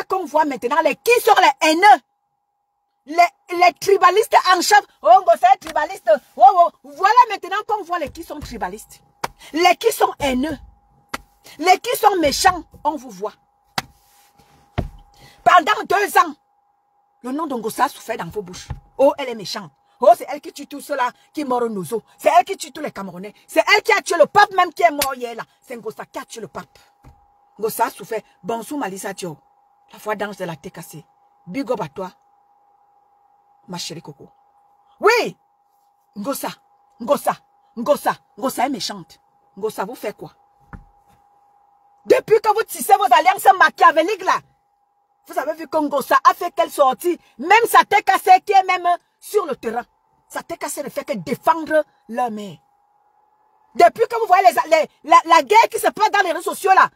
qu'on voit maintenant qui sont les haineux. Les tribalistes en chef. Oh, Ngossa est tribaliste. Oh, voilà maintenant qu'on voit les qui sont tribalistes. Les qui sont haineux. Les qui sont méchants, on vous voit. Pendant 2 ans, le nom de Ngossa souffrait dans vos bouches. Oh, elle est méchante. Oh, c'est elle qui tue tous ceux-là qui meurent aux os. C'est elle qui tue tous les Camerounais. C'est elle qui a tué le pape même qui est mort hier là. C'est Ngossa qui a tué le pape. Ngossa souffrait. Bonsoir Malisa Dio. La foi d'ange de la TKC. Big up à toi, ma chérie Coco. Oui, Ngossa est méchante. Ngossa vous fait quoi? Depuis que vous tissez vos alliances machiavéliques là, vous avez vu que Ngossa a fait quelle sortie? Même sa TKC qui est même sur le terrain. Sa TKC ne fait que défendre leur mère. Depuis que vous voyez la guerre qui se passe dans les réseaux sociaux là,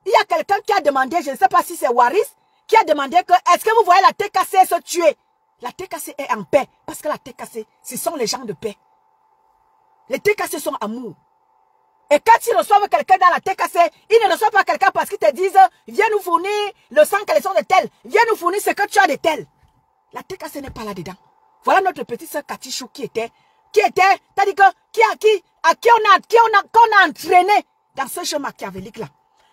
il y a quelqu'un qui a demandé, je ne sais pas si c'est Waris, qui a demandé que est-ce que vous voyez la TKC se tuer? La TKC est en paix parce que la TKC, ce sont les gens de paix. Les TKC sont amour. Et quand ils reçoivent quelqu'un dans la TKC, ils ne reçoivent pas quelqu'un parce qu'ils te disent viens nous fournir le sang qu'elles sont de tel, viens nous fournir ce que tu as de tel. La TKC n'est pas là-dedans. Voilà notre petite soeur Katichou qui était, t'as dit que, qu'on a entraîné dans ce jeu machiavélique là.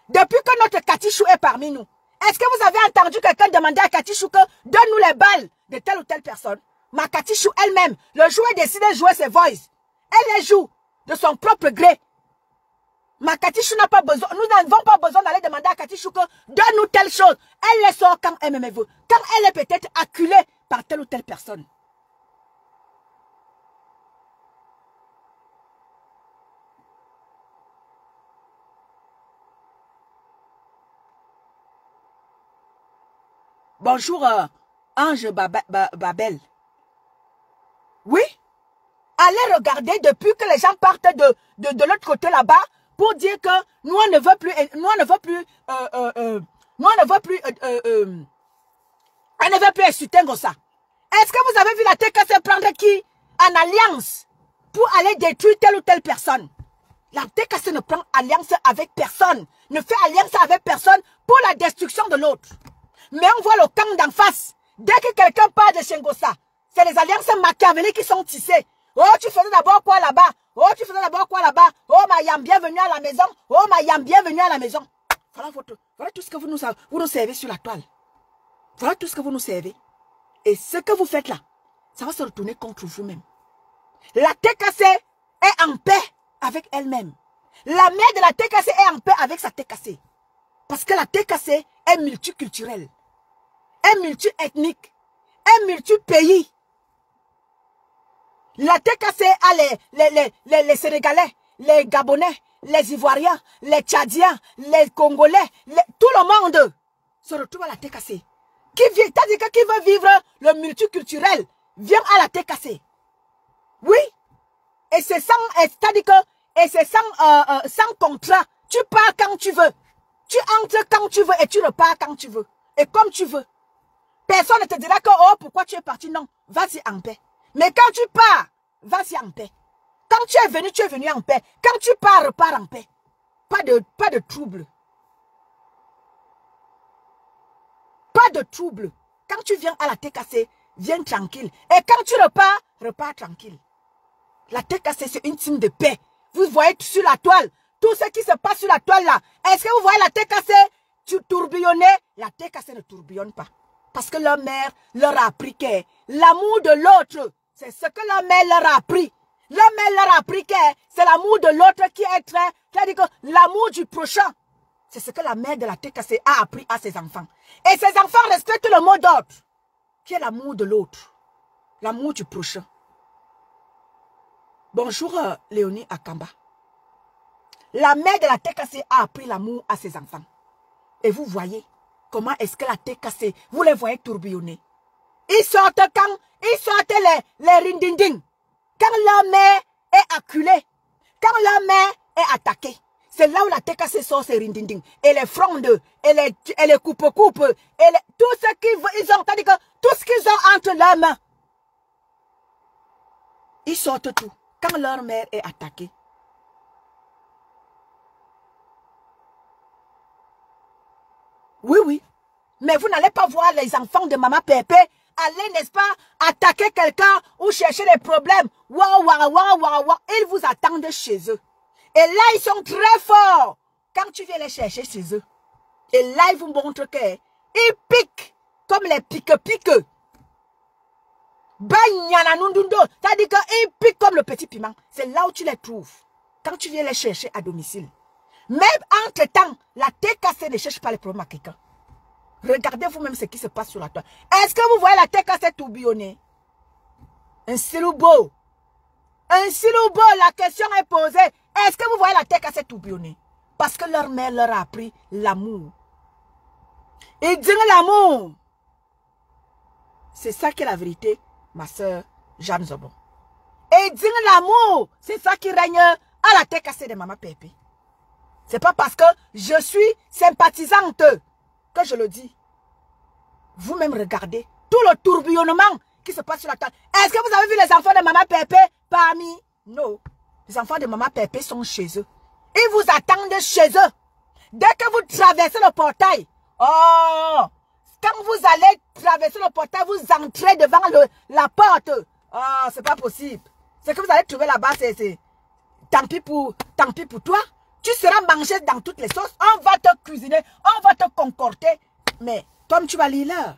Depuis que notre Katichou est parmi nous, est-ce que vous avez entendu quelqu'un demander à Katichou que donne-nous les balles de telle ou telle personne? Ma Katichou elle-même, le joueur décide de jouer ses voices. Elle les joue de son propre gré. Ma Katichou n'a pas besoin, nous n'avons pas besoin d'aller demander à Katichou que donne-nous telle chose. Elle les sort quand elle me veut. Quand elle est peut-être acculée par telle ou telle personne. Bonjour, Ange Babel. Oui? Allez regarder depuis que les gens partent de l'autre côté là-bas pour dire que nous on ne veut plus, insulter Ngossa. Est-ce que vous avez vu la TKC prendre qui en alliance pour aller détruire telle ou telle personne? La TKC ne prend alliance avec personne, ne fait alliance avec personne pour la destruction de l'autre. Mais on voit le camp d'en face. Dès que quelqu'un parle de chez Ngossa, c'est les alliances machiavéliques qui sont tissées. Oh, tu faisais d'abord quoi là-bas? Oh, tu faisais d'abord quoi là-bas? Oh, Mayam, bienvenue à la maison. Oh, Mayam, bienvenue à la maison. Voilà tout ce que vous nous servez sur la toile. Voilà tout ce que vous nous servez. Et ce que vous faites là, ça va se retourner contre vous-même. La TKC est en paix avec elle-même. La mère de la TKC est en paix avec sa TKC. Parce que la TKC est multiculturelle, est multi-ethnique, est multi-pays. La TKC a les Sénégalais, les Gabonais, les Ivoiriens, les Tchadiens, les Congolais, tout le monde se retrouve à la TKC. Qui veut vivre le multiculturel vient à la TKC. Oui. Et c'est sans contrat. Tu pars quand tu veux. Tu entres quand tu veux et tu repars quand tu veux. Et comme tu veux. Personne ne te dira que, oh, pourquoi tu es parti? Non, vas-y en paix. Mais quand tu pars, vas-y en paix. Quand tu es venu en paix. Quand tu pars, repars en paix. Pas de trouble. Pas de trouble. Quand tu viens à la TKC, viens tranquille. Et quand tu repars, repars tranquille. La TKC, c'est une team de paix. Vous voyez sur la toile, tout ce qui se passe sur la toile là. Est-ce que vous voyez la TKC tourbillonner? La TKC ne tourbillonne pas. Parce que leur mère leur a appris que l'amour de l'autre, C'est ce que leur mère leur a appris. Leur mère leur a appris que c'est l'amour de l'autre qui est très... C'est-à-dire que l'amour du prochain. C'est ce que la mère de la TKC a appris à ses enfants. Et ses enfants respectent le mot d'ordre, qui est l'amour de l'autre. L'amour du prochain. Bonjour Léonie Akamba. La mère de la TKC a appris l'amour à ses enfants. Et vous voyez comment est-ce que la TKC, vous les voyez tourbillonner. Ils sortent quand ils sortent les rindinding. Quand leur mère est acculée. Quand leur mère est attaquée. C'est là où la TKC sort ses rindinding. Et les frondes, et les coupe-coupe, et tout ce qu'ils ont, c'est-à-dire que tout ce qu'ils ont entre leurs mains. Ils sortent tout. Quand leur mère est attaquée. Oui, oui. Mais vous n'allez pas voir les enfants de Maman Pépé aller, n'est-ce pas, attaquer quelqu'un ou chercher des problèmes. Waouh, waouh, waouh, waouh, waouh. Ils vous attendent chez eux. Et là, ils sont très forts. Quand tu viens les chercher chez eux. Et là, ils vous montrent qu'ils piquent comme les pique-pique. C'est-à-dire qu'ils piquent comme le petit piment. C'est là où tu les trouves. Quand tu viens les chercher à domicile. Même entre-temps, la TKC ne cherche pas les problèmes à quelqu'un. Regardez vous-même ce qui se passe sur la toile. Est-ce que vous voyez la TKC tourbillonner? Un siloubo. Un siloubo, la question est posée. Est-ce que vous voyez la TKC tourbillonner? Parce que leur mère leur a appris l'amour. Ils disent l'amour. C'est ça qui est la vérité, ma soeur Jeanne Zobon. Et ils disent l'amour. C'est ça qui règne à la TKC de Maman Pépé. C'est pas parce que je suis sympathisante que je le dis. Vous-même regardez tout le tourbillonnement qui se passe sur la table. Est-ce que vous avez vu les enfants de Maman Pépé parmi? Non. Les enfants de Maman Pépé sont chez eux. Ils vous attendent chez eux. Dès que vous traversez le portail, oh, quand vous allez traverser le portail, vous entrez devant la porte. Oh, c'est pas possible. Ce que vous allez trouver là-bas, c'est tant pis pour toi. Tu seras mangé dans toutes les sauces. On va te cuisiner. On va te concocter. Mais, Tom, tu vas lire là.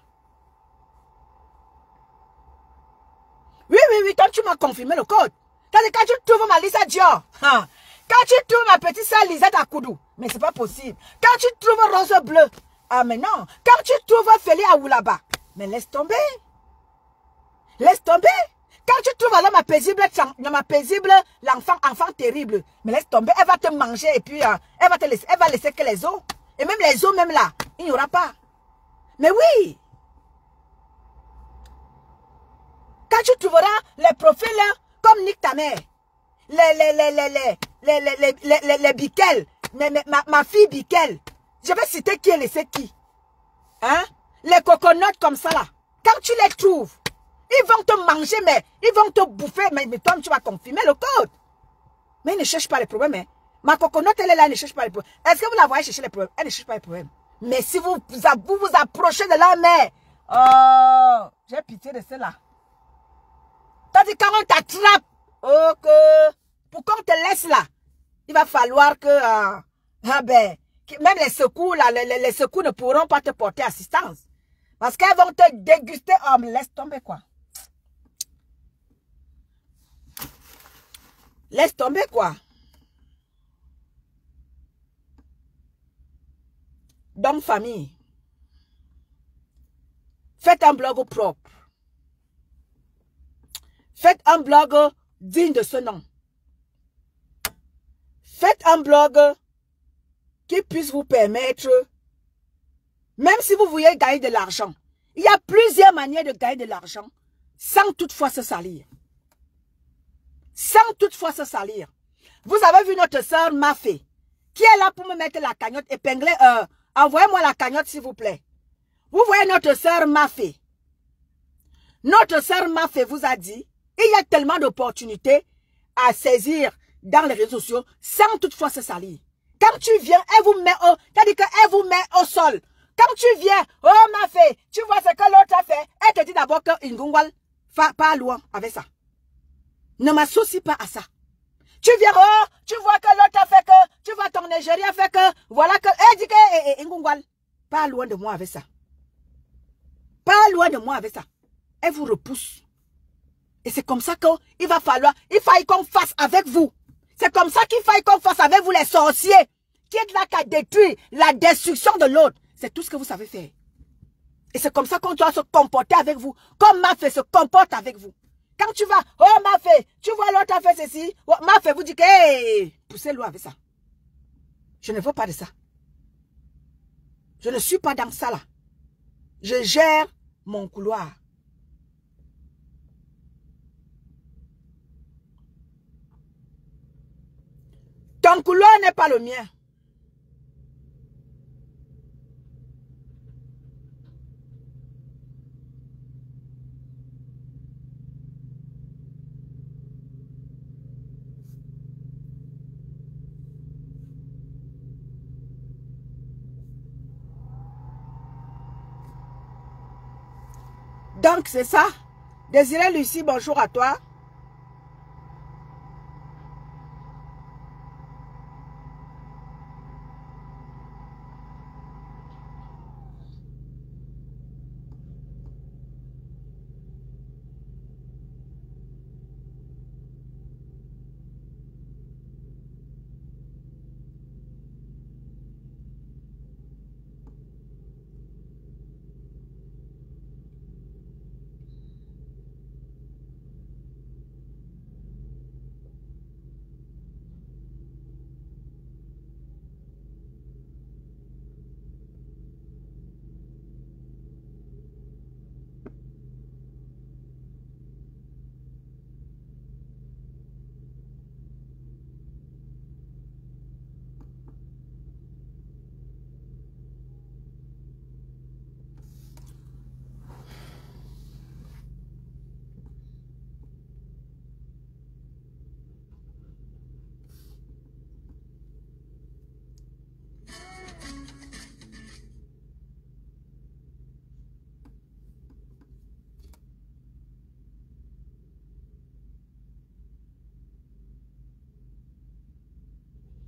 Oui, oui, oui. Tom, tu m'as confirmé le code. Quand tu trouves ma Lisa Dior. Hein, quand tu trouves ma petite sœur Lisette à Koudou. Mais c'est pas possible. Quand tu trouves Rose Bleue. Ah, mais non. Quand tu trouves Félix à Oulaba. Mais laisse tomber. Laisse tomber. Quand tu trouves alors ma paisible, enfant terrible, mais laisse tomber, elle va te manger et puis elle va laisser que les os. Et même les os, même là, il n'y aura pas. Mais oui. Quand tu trouveras les profils comme Nick ta mère, les Bikel, ma fille Bikel, je vais citer qui est laissé qui. Hein? Les coconuts comme ça là. Quand tu les trouves, ils vont te manger, mais ils vont te bouffer. Mais toi, tu vas confirmer le code. Mais ils ne cherchent pas les problèmes. Hein. Ma coconote, elle est là, elle ne cherche pas les problèmes. Est-ce que vous la voyez chercher les problèmes? Elle ne cherche pas les problèmes. Mais si vous vous approchez de la mère, oh, j'ai pitié de cela. Tandis quand on t'attrape, pour qu'on te laisse là, il va falloir que, même les secours là, les secours ne pourront pas te porter assistance. Parce qu'elles vont te déguster. Oh, mais laisse tomber quoi. Laisse tomber quoi. Donc, famille, faites un blog propre. Faites un blog digne de ce nom. Faites un blog qui puisse vous permettre, même si vous voulez gagner de l'argent, il y a plusieurs manières de gagner de l'argent sans toutefois se salir. Sans toutefois se salir. Vous avez vu notre sœur Mafé, qui est là pour me mettre la cagnotte épinglée. Envoyez-moi la cagnotte, s'il vous plaît. Vous voyez notre sœur Mafé. Notre sœur Mafé vous a dit, il y a tellement d'opportunités à saisir dans les réseaux sociaux sans toutefois se salir. Quand tu viens, elle vous met vous met au sol. Quand tu viens, oh Mafé, tu vois ce que l'autre a fait. Elle te dit d'abord que Ingungwal pas loin avec ça. Ne m'associe pas à ça. Tu viens, oh, tu vois que l'autre a fait que, tu vois ton Nigeria fait que, voilà que, elle dit que, Ingungwal, pas loin de moi avec ça. Pas loin de moi avec ça. Elle vous repousse. Et c'est comme ça qu'il va falloir, il faille qu'on fasse avec vous. C'est comme ça qu'il faille qu'on fasse avec vous les sorciers. Qui est là qu'à détruire la destruction de l'autre. C'est tout ce que vous savez faire. Et c'est comme ça qu'on doit se comporter avec vous. Comme Mafé se comporte avec vous. Quand tu vas, oh Mafé, tu vois l'autre a fait ceci. Oh, Mafé vous dit que, hey, poussez-le avec ça. Je ne veux pas de ça. Je ne suis pas dans ça là. Je gère mon couloir. Ton couloir n'est pas le mien. Donc, c'est ça. Désiré Lucie, bonjour à toi.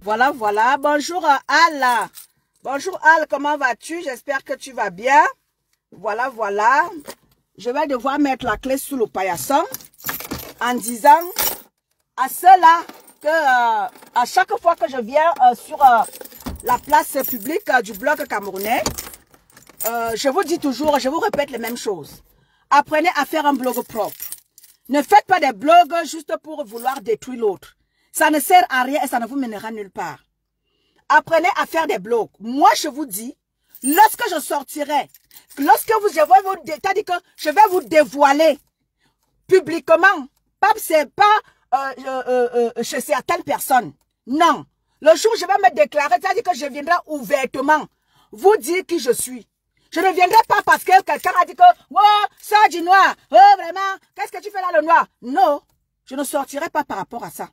Voilà, voilà. Bonjour Al. Bonjour Al, comment vas-tu? J'espère que tu vas bien. Voilà, voilà. Je vais devoir mettre la clé sous le paillasson en disant à ceux-là que à chaque fois que je viens sur la place publique du blog camerounais, je vous dis toujours, je vous répète les mêmes choses. Apprenez à faire un blog propre. Ne faites pas des blogs juste pour vouloir détruire l'autre. Ça ne sert à rien et ça ne vous mènera nulle part. Apprenez à faire des blogs. Moi, je vous dis, lorsque je sortirai, lorsque je vais vous dévoiler publiquement, c'est pas chez certaines personnes. Non. Le jour où je vais me déclarer, c'est-à-dire que je viendrai ouvertement vous dire qui je suis. Je ne viendrai pas parce que quelqu'un a dit que, oh, sors du noir, oh, vraiment, qu'est-ce que tu fais là, le noir? Non, je ne sortirai pas par rapport à ça.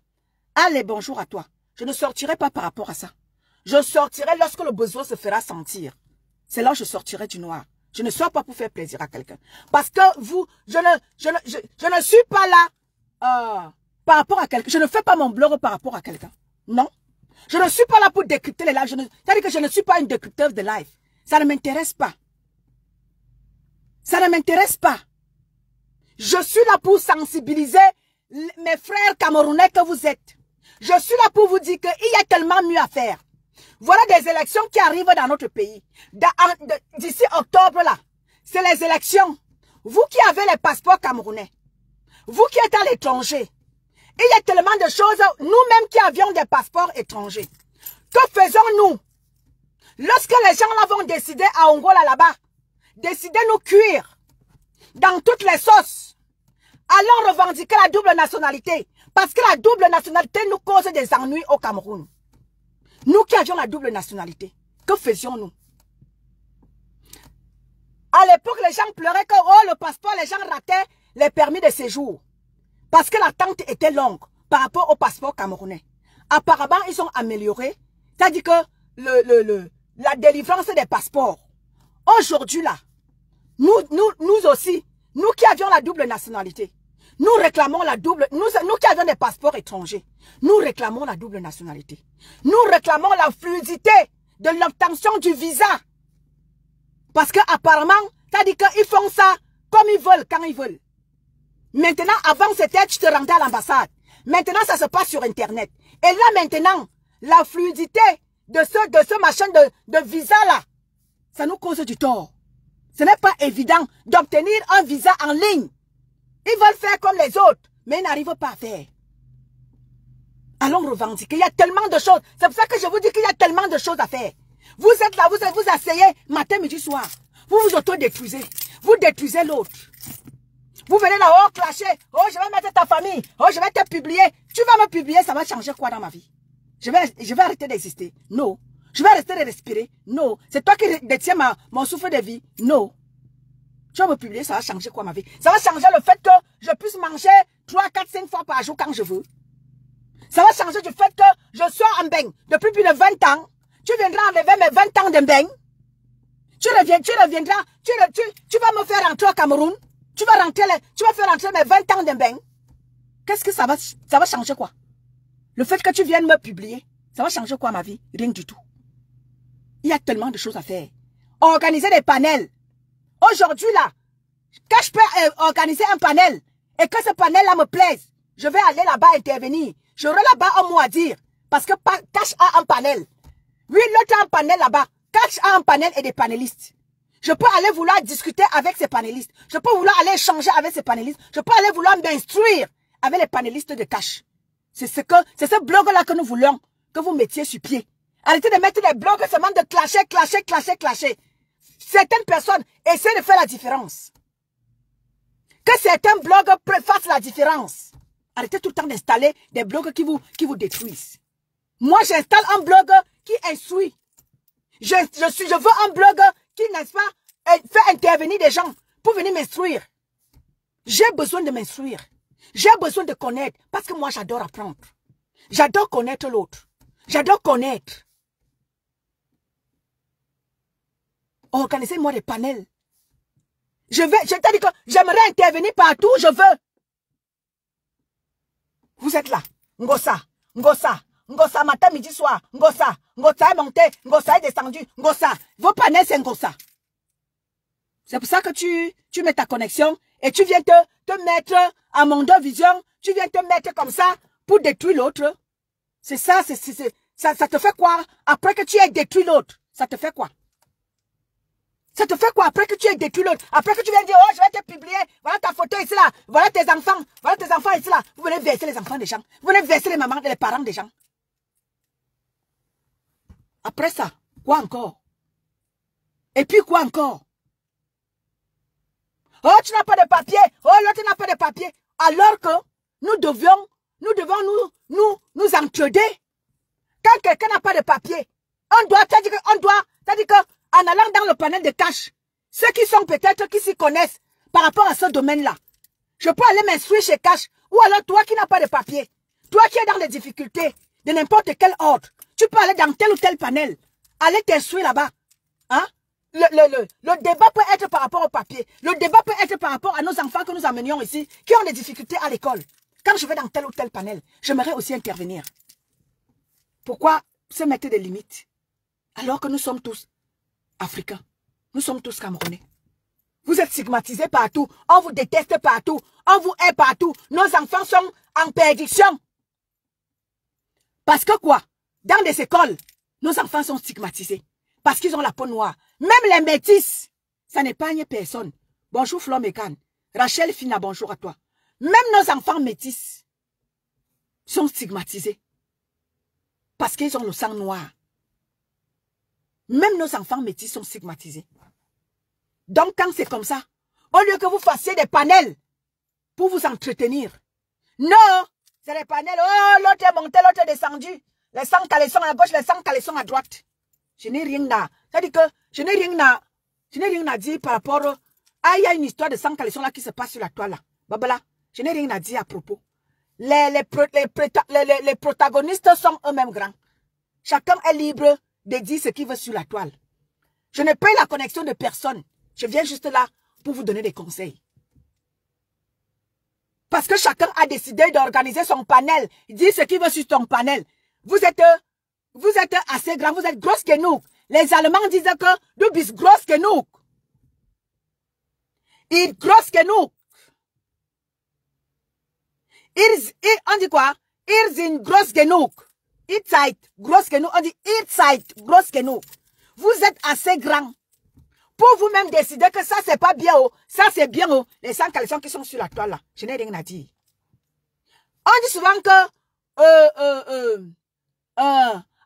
Allez, bonjour à toi. Je ne sortirai pas par rapport à ça. Je sortirai lorsque le besoin se fera sentir. C'est là que je sortirai du noir. Je ne sors pas pour faire plaisir à quelqu'un. Parce que vous, je ne suis pas là par rapport à quelqu'un. Je ne fais pas mon blog par rapport à quelqu'un. Non. Je ne suis pas là pour décrypter les lives. C'est-à-dire que je ne suis pas une décrypteuse de live. Ça ne m'intéresse pas. Ça ne m'intéresse pas. Je suis là pour sensibiliser mes frères camerounais que vous êtes. Je suis là pour vous dire qu'il y a tellement mieux à faire. Voilà des élections qui arrivent dans notre pays. D'ici octobre, là, c'est les élections. Vous qui avez les passeports camerounais, vous qui êtes à l'étranger, il y a tellement de choses, nous-mêmes qui avions des passeports étrangers. Que faisons-nous? Lorsque les gens là vont décider à Angola là-bas, décider nous cuire dans toutes les sauces, allons revendiquer la double nationalité. Parce que la double nationalité nous cause des ennuis au Cameroun. Nous qui avions la double nationalité, que faisions-nous? À l'époque, les gens pleuraient que oh, le passeport, les gens rataient les permis de séjour. Parce que l'attente était longue par rapport au passeport camerounais. Apparemment, ils ont amélioré. C'est-à-dire que la délivrance des passeports. Aujourd'hui, là, nous aussi, nous qui avions la double nationalité, nous réclamons la double, nous qui avons des passeports étrangers, nous réclamons la double nationalité. Nous réclamons la fluidité de l'obtention du visa. Parce qu'apparemment, c'est-à-dire qu'ils font ça comme ils veulent, quand ils veulent. Maintenant, avant c'était tu te rendais à l'ambassade. Maintenant, ça se passe sur Internet. Et là maintenant, la fluidité de ce machin de visa là, ça nous cause du tort. Ce n'est pas évident d'obtenir un visa en ligne. Ils veulent faire comme les autres, mais ils n'arrivent pas à faire. Allons revendiquer. Il y a tellement de choses. C'est pour ça que je vous dis qu'il y a tellement de choses à faire. Vous êtes là, vous asseyez matin, midi, soir. Vous vous autodétruisez. Vous détruisez l'autre. Vous venez là, oh, clasher. Oh, je vais mettre ta famille. Oh, je vais te publier. Tu vas me publier, ça va changer quoi dans ma vie? Je vais arrêter d'exister? Non. Je vais arrêter de respirer? Non. C'est toi qui détiens mon souffle de vie? Non. Tu vas me publier, ça va changer quoi ma vie? Ça va changer le fait que je puisse manger 3, 4, 5 fois par jour quand je veux. Ça va changer du fait que je sors en beigne depuis plus de 20 ans. Tu viendras enlever mes 20 ans de beigne. Tu reviendras, tu vas me faire rentrer au Cameroun. Tu vas faire rentrer mes 20 ans de beigne. Qu'est-ce que ça va changer quoi? Le fait que tu viennes me publier, ça va changer quoi ma vie? Rien du tout. Il y a tellement de choses à faire. Organiser des panels. Aujourd'hui là, quand je peux organiser un panel et que ce panel là me plaise, je vais aller là-bas intervenir. J'aurai là-bas un mot à dire. Parce que Cash a un panel. Oui, l'autre a un panel là-bas. Cash a un panel et des panélistes. Je peux aller vouloir discuter avec ces panélistes. Je peux vouloir aller échanger avec ces panélistes. Je peux aller vouloir m'instruire avec les panélistes de Cash. C'est ce blog-là que nous voulons que vous mettiez sur pied. Arrêtez de mettre des blogs seulement de clasher. Certaines personnes essaient de faire la différence. Que certains blogs fassent la différence. Arrêtez tout le temps d'installer des blogs qui vous détruisent. Moi, j'installe un blog qui instruit. Je veux un blog qui, n'est-ce pas, fait intervenir des gens pour venir m'instruire. J'ai besoin de m'instruire. J'ai besoin de connaître. Parce que moi, j'adore apprendre. J'adore connaître l'autre. J'adore connaître. Organisez-moi des panels. Je t'ai dit que j'aimerais intervenir partout où je veux. Vous êtes là. Ngossa, matin, midi, soir. Ngossa est monté, Ngossa est descendu. Ngossa. Vos panels, c'est Ngossa. C'est pour ça que tu mets ta connexion et tu viens te mettre à Mondo Vision. Tu viens te mettre comme ça pour détruire l'autre. C'est ça, ça te fait quoi? Après que tu aies détruit l'autre, ça te fait quoi? Ça te fait quoi après que tu aies détruit l'autre? Après que tu viens dire, oh, je vais te publier, voilà ta photo ici là, voilà tes enfants ici là. Vous venez verser les enfants des gens. Vous venez verser les mamans et les parents des gens. Après ça, quoi encore? Et puis quoi encore? Oh, tu n'as pas de papier. Oh, l'autre n'a pas de papier. Alors que nous devons nous entraider. Quand quelqu'un n'a pas de papier, c'est-à-dire que, en allant dans le panel de Cash, ceux qui sont peut-être qui s'y connaissent par rapport à ce domaine-là, je peux aller m'instruire chez Cash. Ou alors toi qui n'as pas de papier, toi qui es dans les difficultés de n'importe quel ordre, tu peux aller dans tel ou tel panel, aller t'instruire là-bas. Hein? Le débat peut être par rapport au papier. Le débat peut être par rapport à nos enfants que nous amenions ici, qui ont des difficultés à l'école. Quand je vais dans tel ou tel panel, j'aimerais aussi intervenir. Pourquoi se mettre des limites? Alors que nous sommes tous Africains. Nous sommes tous Camerounais. Vous êtes stigmatisés partout. On vous déteste partout. On vous hait partout. Nos enfants sont en perdition. Parce que quoi? Dans les écoles, nos enfants sont stigmatisés. Parce qu'ils ont la peau noire. Même les métis, ça n'épargne personne. Bonjour Flo Mekan. Rachel Fina, bonjour à toi. Même nos enfants métis sont stigmatisés. Parce qu'ils ont le sang noir. Même nos enfants métis sont stigmatisés. Donc quand c'est comme ça, au lieu que vous fassiez des panels pour vous entretenir, non, c'est les panels, oh l'autre est monté, l'autre est descendu, les 100 caleçons à gauche, les 100 caleçons à droite. Je n'ai rien à, c'est-à-dire que je n'ai rien à dire par rapport à, il y a une histoire de 100 caleçons là qui se passe sur la toile là. Babala, je n'ai rien à dire à propos. Les protagonistes sont eux-mêmes grands. Chacun est libre de dire ce qu'il veut sur la toile. Je ne paye la connexion de personne. Je viens juste là pour vous donner des conseils. Parce que chacun a décidé d'organiser son panel. Dire ce qu'il veut sur son panel. Vous êtes assez grand, vous êtes grosse que nous. Les Allemands disent que du bist grosse que nous. Il grosse que nous. On dit quoi? Ihr sind groß genug. Ihr seid groß genug. On dit ihr seid groß genug. Vous êtes assez grand pour vous-même décider que ça c'est pas bien. Oh. Ça c'est bien. Oh. Les 100 caleçons qui sont sur la toile là. Je n'ai rien à dire. On dit souvent que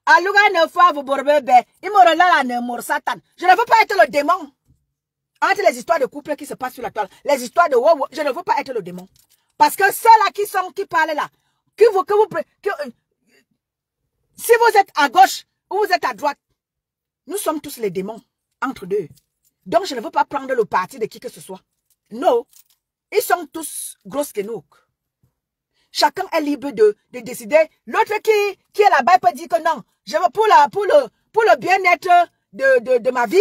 Aluga ne fois vous borbebe. Il me relâche ne mort Satan. Je ne veux pas être le démon. Entre les histoires de couple qui se passent sur la toile, les histoires de wow, je ne veux pas être le démon. Parce que ceux-là qui parlent là, si vous êtes à gauche ou vous êtes à droite, nous sommes tous les démons entre deux. Donc je ne veux pas prendre le parti de qui que ce soit. Non, ils sont tous grosses que nous. Chacun est libre de décider. L'autre qui est là-bas peut dire que non, je veux pour le bien-être de ma vie,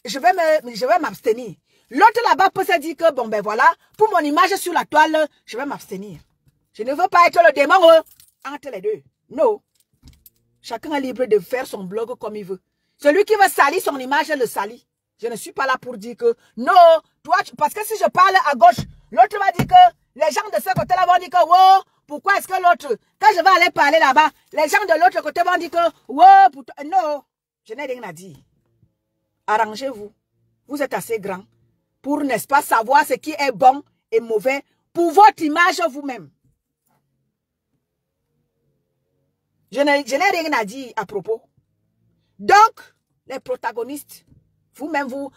je vais m'abstenir. L'autre là-bas peut se dire que bon ben voilà, pour mon image sur la toile, je vais m'abstenir. Je ne veux pas être le démon entre les deux. Non. Chacun est libre de faire son blog comme il veut. Celui qui veut salir son image, le salit. Je ne suis pas là pour dire que non, toi, parce que si je parle à gauche, l'autre va dire que les gens de ce côté-là vont dire que wow, pourquoi est-ce que l'autre, quand je vais aller parler là-bas, les gens de l'autre côté vont dire que wow, non, je n'ai rien à dire. Arrangez-vous. Vous êtes assez grand pour, n'est-ce pas, savoir ce qui est bon et mauvais pour votre image vous-même. Je n'ai rien à dire à propos. Donc, les protagonistes, vous-même, vous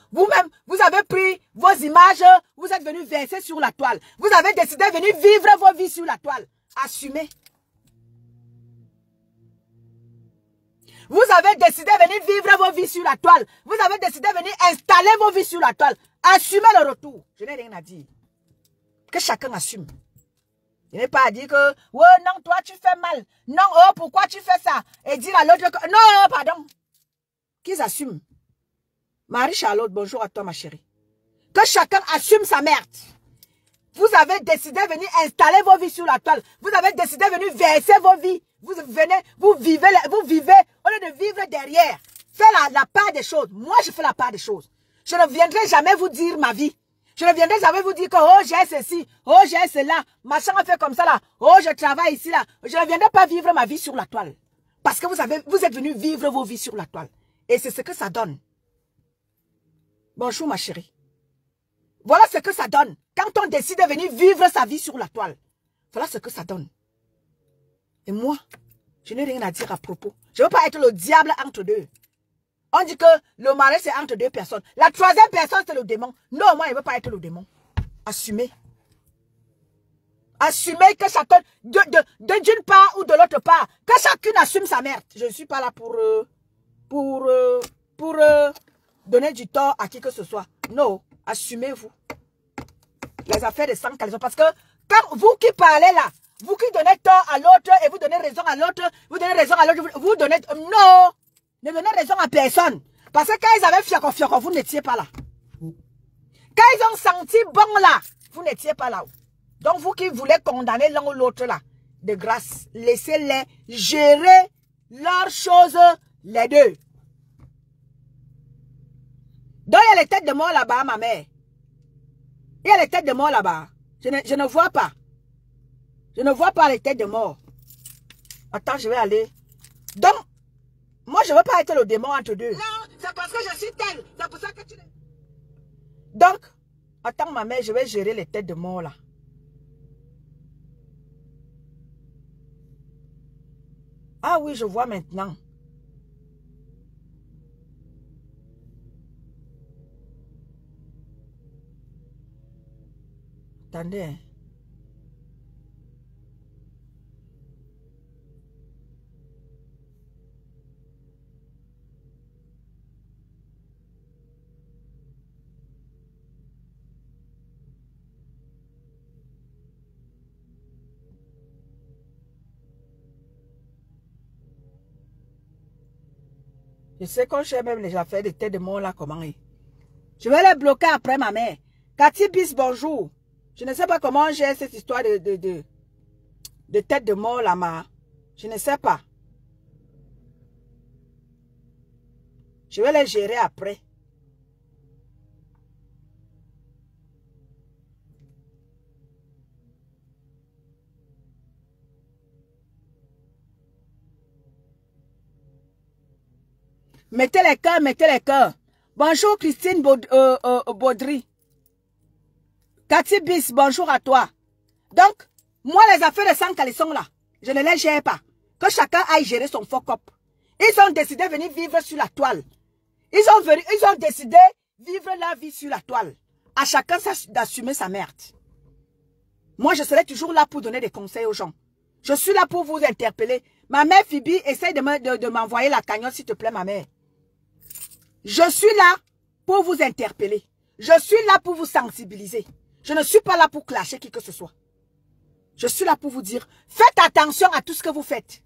avez pris vos images, vous êtes venus verser sur la toile. Vous avez décidé de venir vivre vos vies sur la toile. Assumez. Vous avez décidé de venir vivre vos vies sur la toile. Vous avez décidé de venir installer vos vies sur la toile. Assumez le retour. Je n'ai rien à dire. Que chacun assume. Je n'ai pas à dire que, oh non, toi tu fais mal. Non, oh, pourquoi tu fais ça? Et dire à l'autre que, non, pardon. Qu'ils assument. Marie-Charlotte, bonjour à toi ma chérie. Que chacun assume sa merde. Vous avez décidé de venir installer vos vies sur la toile. Vous avez décidé de venir verser vos vies. Vous vivez, au lieu de vivre derrière. Faites la part des choses. Moi, je fais la part des choses. Je ne viendrai jamais vous dire ma vie. Je ne viendrai jamais vous dire que, oh, j'ai ceci, oh, j'ai cela, machin a fait comme ça là, oh, je travaille ici là. Je ne viendrai pas vivre ma vie sur la toile. Parce que vous êtes venus vivre vos vies sur la toile. Et c'est ce que ça donne. Bonjour ma chérie. Voilà ce que ça donne. Quand on décide de venir vivre sa vie sur la toile. Voilà ce que ça donne. Et moi, je n'ai rien à dire à propos. Je ne veux pas être le diable entre deux. On dit que le mariage c'est entre deux personnes. La troisième personne c'est le démon. Non, moi je ne veux pas être le démon. Assumez. Assumez que chacun, d'une part ou de l'autre part, que chacune assume sa merde. Je ne suis pas là pour donner du tort à qui que ce soit. Non, assumez-vous. Les affaires de sang qu'elles ont. Parce que quand vous qui parlez là, vous qui donnez tort à l'autre et vous donnez raison à l'autre, vous donnez raison à l'autre, vous donnez... Non, ne donnez raison à personne. Parce que quand ils avaient fiaco, vous n'étiez pas là. Quand ils ont senti bon là, vous n'étiez pas là. Donc vous qui voulez condamner l'un ou l'autre là, de grâce, laissez-les gérer leurs choses, les deux. Donc il y a les têtes de mort là-bas, ma mère. Il y a les têtes de mort là-bas. Je ne vois pas. Je ne vois pas les têtes de mort. Attends, je vais aller. Donc, moi, je ne veux pas être le démon entre deux. Non, c'est parce que je suis telle. C'est pour ça que tu... Donc, attends, ma mère, je vais gérer les têtes de mort là. Ah oui, je vois maintenant. Attendez. Je sais qu'on cherche même les affaires de tête de mort là, comment est. Je vais les bloquer après ma mère. Cathy Bis, bonjour. Je ne sais pas comment j'ai cette histoire de tête de mort là, ma. Je ne sais pas. Je vais les gérer après. Mettez les cœurs, mettez les cœurs. Bonjour Christine Baudry. Cathy Bis, bonjour à toi. Donc, moi les affaires de sang caleçon là, je ne les gère pas. Que chacun aille gérer son fuck up. Ils ont décidé de venir vivre sur la toile. Ils ont décidé de vivre la vie sur la toile. À chacun d'assumer sa merde. Moi, je serai toujours là pour donner des conseils aux gens. Je suis là pour vous interpeller. Ma mère Phoebe, essaye de m'envoyer la cagnotte, s'il te plaît, ma mère. Je suis là pour vous interpeller. Je suis là pour vous sensibiliser. Je ne suis pas là pour clasher qui que ce soit. Je suis là pour vous dire, faites attention à tout ce que vous faites.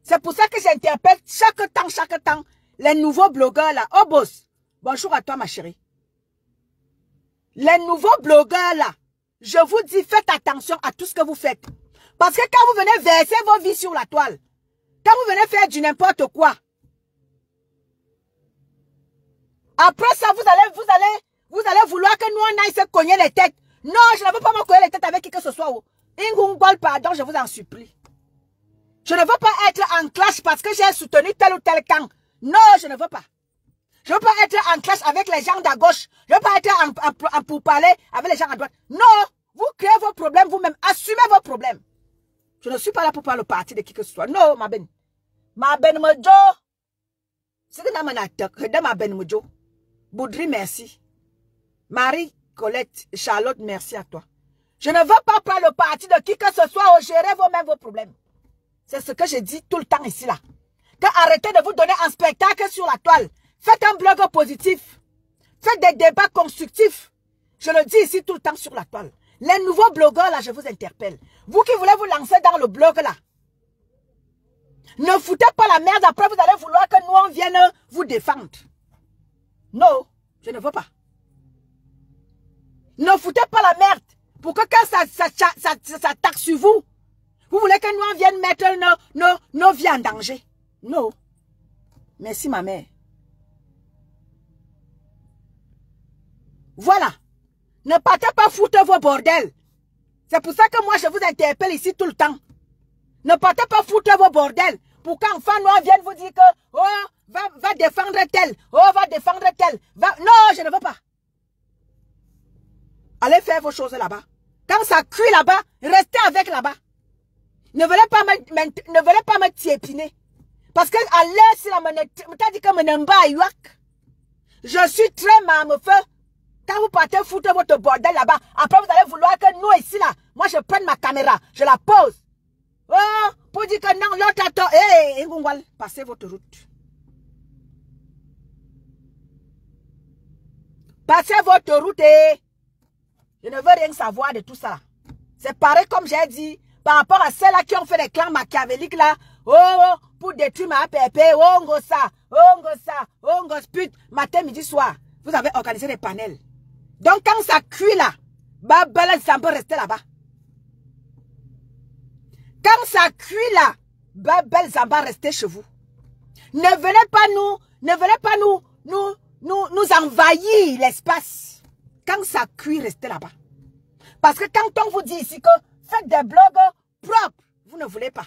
C'est pour ça que j'interpelle chaque temps, les nouveaux blogueurs là. Oh boss, bonjour à toi ma chérie. Les nouveaux blogueurs là, je vous dis, faites attention à tout ce que vous faites. Parce que quand vous venez verser vos vies sur la toile, quand vous venez faire du n'importe quoi, après ça, vous allez vouloir que nous on aille se cogner les têtes. Non, je ne veux pas me cogner les têtes avec qui que ce soit. Ingungol, pardon, je vous en supplie. Je ne veux pas être en clash parce que j'ai soutenu tel ou tel camp. Non, je ne veux pas. Je ne veux pas être en clash avec les gens de gauche. Je ne veux pas être en pourparler avec les gens à droite. Non, vous créez vos problèmes vous-même. Assumez vos problèmes. Je ne suis pas là pour prendre le parti de qui que ce soit. Non, ma ben. Ma ben mojo. C'est que ma ben mojo. Boudry, merci. Marie, Colette, Charlotte, merci à toi. Je ne veux pas prendre le parti de qui que ce soit. Gérez vous-même vos problèmes. C'est ce que je dis tout le temps ici là. Que arrêtez de vous donner un spectacle sur la toile. Faites un blog positif. Faites des débats constructifs. Je le dis ici tout le temps sur la toile. Les nouveaux blogueurs là, je vous interpelle. Vous qui voulez vous lancer dans le blog là. Ne foutez pas la merde. Après vous allez vouloir que nous on vienne vous défendre. Non, je ne veux pas. Ne foutez pas la merde. Pour que quand ça taxe sur vous, vous voulez que nous on vienne mettre nos vies en danger. Non. Merci ma mère. Voilà. Ne partez pas foutre vos bordels. C'est pour ça que moi je vous interpelle ici tout le temps. Ne partez pas foutre vos bordels. Pour qu'enfin nous on vienne vous dire que oh, va défendre tel. Oh, va défendre tel. Non, je ne veux pas. Allez faire vos choses là-bas. Quand ça cuit là-bas, restez avec là-bas. Ne venez pas me tiépiner. Parce que à l'heure, si la m't'a dit que je suis très mamefeu. Quand vous partez foutre votre bordel là-bas, après vous allez vouloir que nous ici là, moi je prenne ma caméra, je la pose. Oh, pour dire que non, l'autre attend. Hé, Ngungwal, passez votre route. Passez votre route et je ne veux rien savoir de tout ça. C'est pareil comme j'ai dit, par rapport à ceux-là qui ont fait des clans machiavéliques là. Oh, pour détruire ma pépé, oh, ngosa, oh, ngosput, matin, midi, soir. Vous avez organisé des panels. Donc quand ça cuit là, ça peut rester là-bas. Quand ça cuit là, ça va rester chez vous. Ne venez pas nous envahir l'espace. Quand ça cuit, restez là-bas. Parce que quand on vous dit ici que faites des blogs propres, vous ne voulez pas.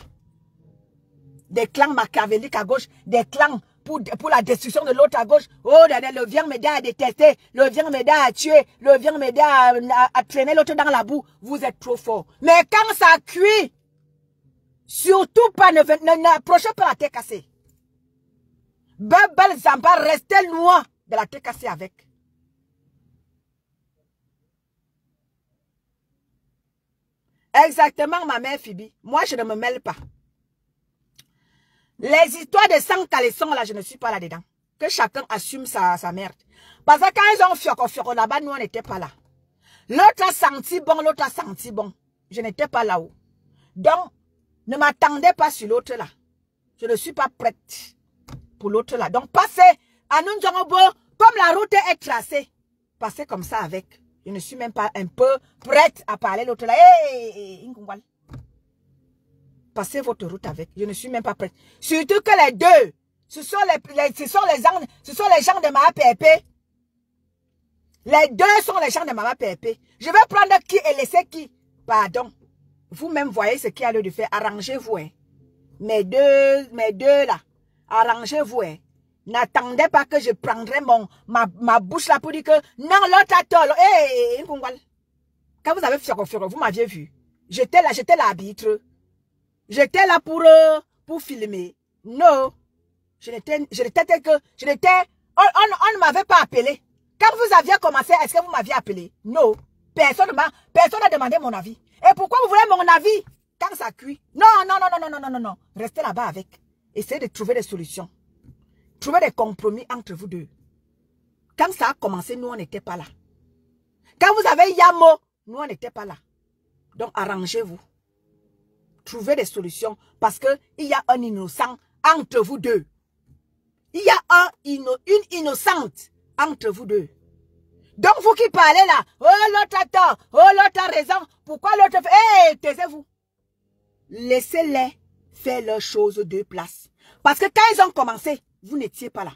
Des clans machiavéliques à gauche, des clans pour la destruction de l'autre à gauche. Oh, le vient m'aider à détester, le vient m'aider à tuer, le vient m'aider à traîner l'autre dans la boue. Vous êtes trop fort. Mais quand ça cuit, surtout pas, n'approchez pas la tête cassée. Bebel Zamba, restez loin de la tête cassée avec. Exactement, ma mère Phoebe. Moi, je ne me mêle pas. Les histoires de sang caleçon, là, je ne suis pas là-dedans. Que chacun assume sa merde. Parce que quand ils ont fiocco là-bas, nous, on n'était pas là. L'autre a senti bon, l'autre a senti bon. Je n'étais pas là-haut. Donc, ne m'attendez pas sur l'autre là. Je ne suis pas prête pour l'autre là. Donc, passez à nous, comme la route est tracée. Passez comme ça avec. Je ne suis même pas un peu prête à parler l'autre là. Hey, Ngungwal. Passez votre route avec. Je ne suis même pas prête. Surtout que les deux, ce sont les gens de ma PEP. Les deux sont les gens de ma PEP. Je vais prendre qui et laisser qui. Pardon. Vous-même voyez ce qu'il y a lieu de faire. Arrangez-vous. Hein. Mes deux là. Arrangez-vous. Hein. N'attendez pas que je prendrai ma bouche là pour dire que non, l'autre a tort. Hey, quand vous avez fait vous m'aviez vu. J'étais l'arbitre. J'étais là pour filmer. Non. On ne m'avait pas appelé. Quand vous aviez commencé, est-ce que vous m'aviez appelé? Non. Personne n'a demandé mon avis. Et pourquoi vous voulez mon avis? Quand ça cuit. Non. Restez là-bas avec. Essayez de trouver des solutions. Trouvez des compromis entre vous deux. Quand ça a commencé, nous, on n'était pas là. Quand vous avez Yamo, nous, on n'était pas là. Donc, arrangez-vous. Trouvez des solutions parce qu'il y a un innocent entre vous deux. Il y a une innocente entre vous deux. Donc, vous qui parlez là, oh, l'autre a tort, oh, l'autre a raison, pourquoi l'autre fait... Hé, taisez-vous. Laissez-les faire leurs choses de place. Parce que quand ils ont commencé, vous n'étiez pas là.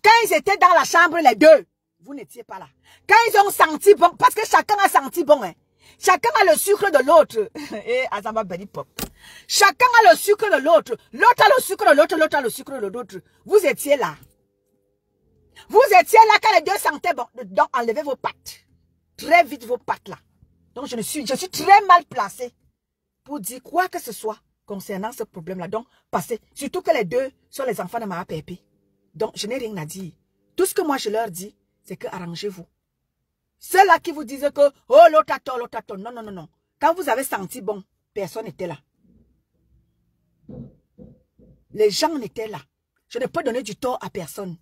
Quand ils étaient dans la chambre, les deux, vous n'étiez pas là. Quand ils ont senti bon, parce que chacun a senti bon, hein. Chacun a le sucre de l'autre. Et Azama Beni Pop. Chacun a le sucre de l'autre. L'autre a le sucre de l'autre, l'autre a le sucre de l'autre. Vous étiez là. Vous étiez là quand les deux sentaient bon. Donc, enlevez vos pattes. Très vite vos pattes là. Donc, je suis très mal placée pour dire quoi que ce soit concernant ce problème-là. Donc, passez. Surtout que les deux sont les enfants de ma pépé. Donc, je n'ai rien à dire. Tout ce que moi, je leur dis, c'est que arrangez-vous. Ceux-là qui vous disent que, oh, l'autre a tort, l'autre a tort. Non. Quand vous avez senti bon, personne n'était là. Les gens n'étaient là. Je ne peux donner du tort à personne.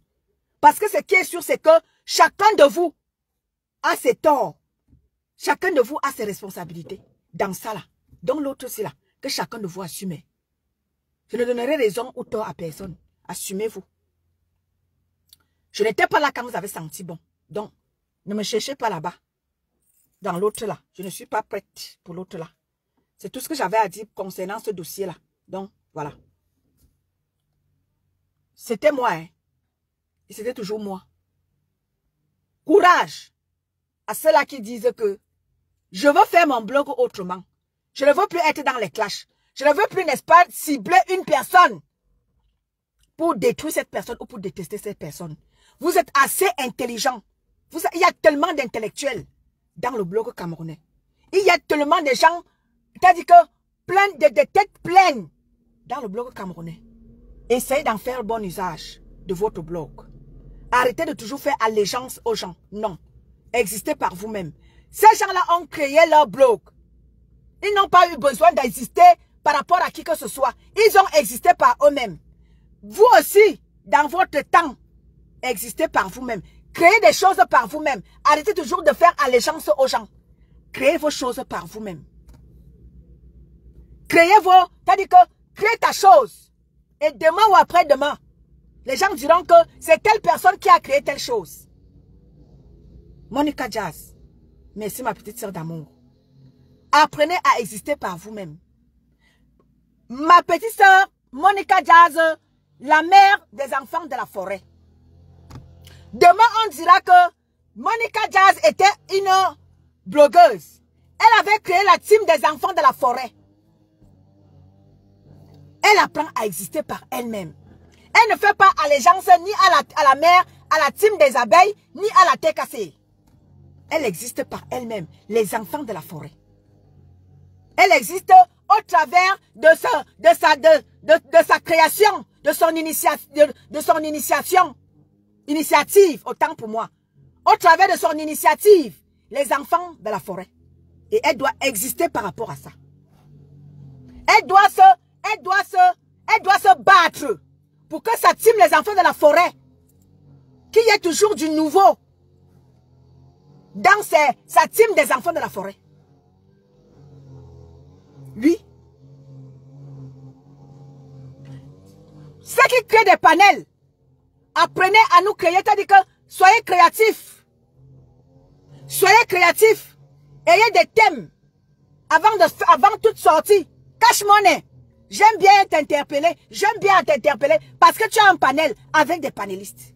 Parce que ce qui est sûr, c'est que chacun de vous a ses torts. Chacun de vous a ses responsabilités. Dans ça là. Donc l'autre aussi là. Que chacun de vous assume. Je ne donnerai raison ou tort à personne. Assumez-vous. Je n'étais pas là quand vous avez senti bon. Donc, ne me cherchez pas là-bas. Dans l'autre là. Je ne suis pas prête pour l'autre là. C'est tout ce que j'avais à dire concernant ce dossier-là. Donc, voilà. C'était moi, hein. Et c'était toujours moi. Courage à ceux-là qui disent que je veux faire mon blog autrement. Je ne veux plus être dans les clashs. Je ne veux plus, n'est-ce pas, cibler une personne pour détruire cette personne ou pour détester cette personne. Vous êtes assez intelligent. Il y a tellement d'intellectuels dans le blog camerounais. Il y a tellement de gens, c'est-à-dire que plein de têtes pleines dans le blog camerounais. Essayez d'en faire bon usage de votre blog. Arrêtez de toujours faire allégeance aux gens. Non. Existez par vous-même. Ces gens-là ont créé leur blog. Ils n'ont pas eu besoin d'exister par rapport à qui que ce soit. Ils ont existé par eux-mêmes. Vous aussi, dans votre temps, existez par vous-même. Créez des choses par vous-même. Arrêtez toujours de faire allégeance aux gens. Créez vos choses par vous-même. C'est-à-dire que créez ta chose. Et demain ou après-demain, les gens diront que c'est telle personne qui a créé telle chose. Monica Jazz, merci ma petite sœur d'amour. Apprenez à exister par vous-même. Ma petite sœur, Monica Jazz, la mère des enfants de la forêt. Demain, on dira que Monica Jazz était une blogueuse. Elle avait créé la team des enfants de la forêt. Elle apprend à exister par elle-même. Elle ne fait pas allégeance ni à la mère, à la team des abeilles, ni à la terre cassée. Elle existe par elle-même, les enfants de la forêt. Elle existe au travers de sa création, de son initiative, autant pour moi. Au travers de son initiative, les enfants de la forêt. Et elle doit exister par rapport à ça. Elle doit se battre pour que ça team les enfants de la forêt. Qu'il y ait toujours du nouveau dans sa team des enfants de la forêt. Lui, ceux qui créent des panels, apprenez à nous créer, c'est-à-dire que soyez créatifs. Soyez créatifs. Ayez des thèmes avant toute sortie. Cache-monnaie. J'aime bien t'interpeller. J'aime bien t'interpeller parce que tu as un panel avec des panélistes.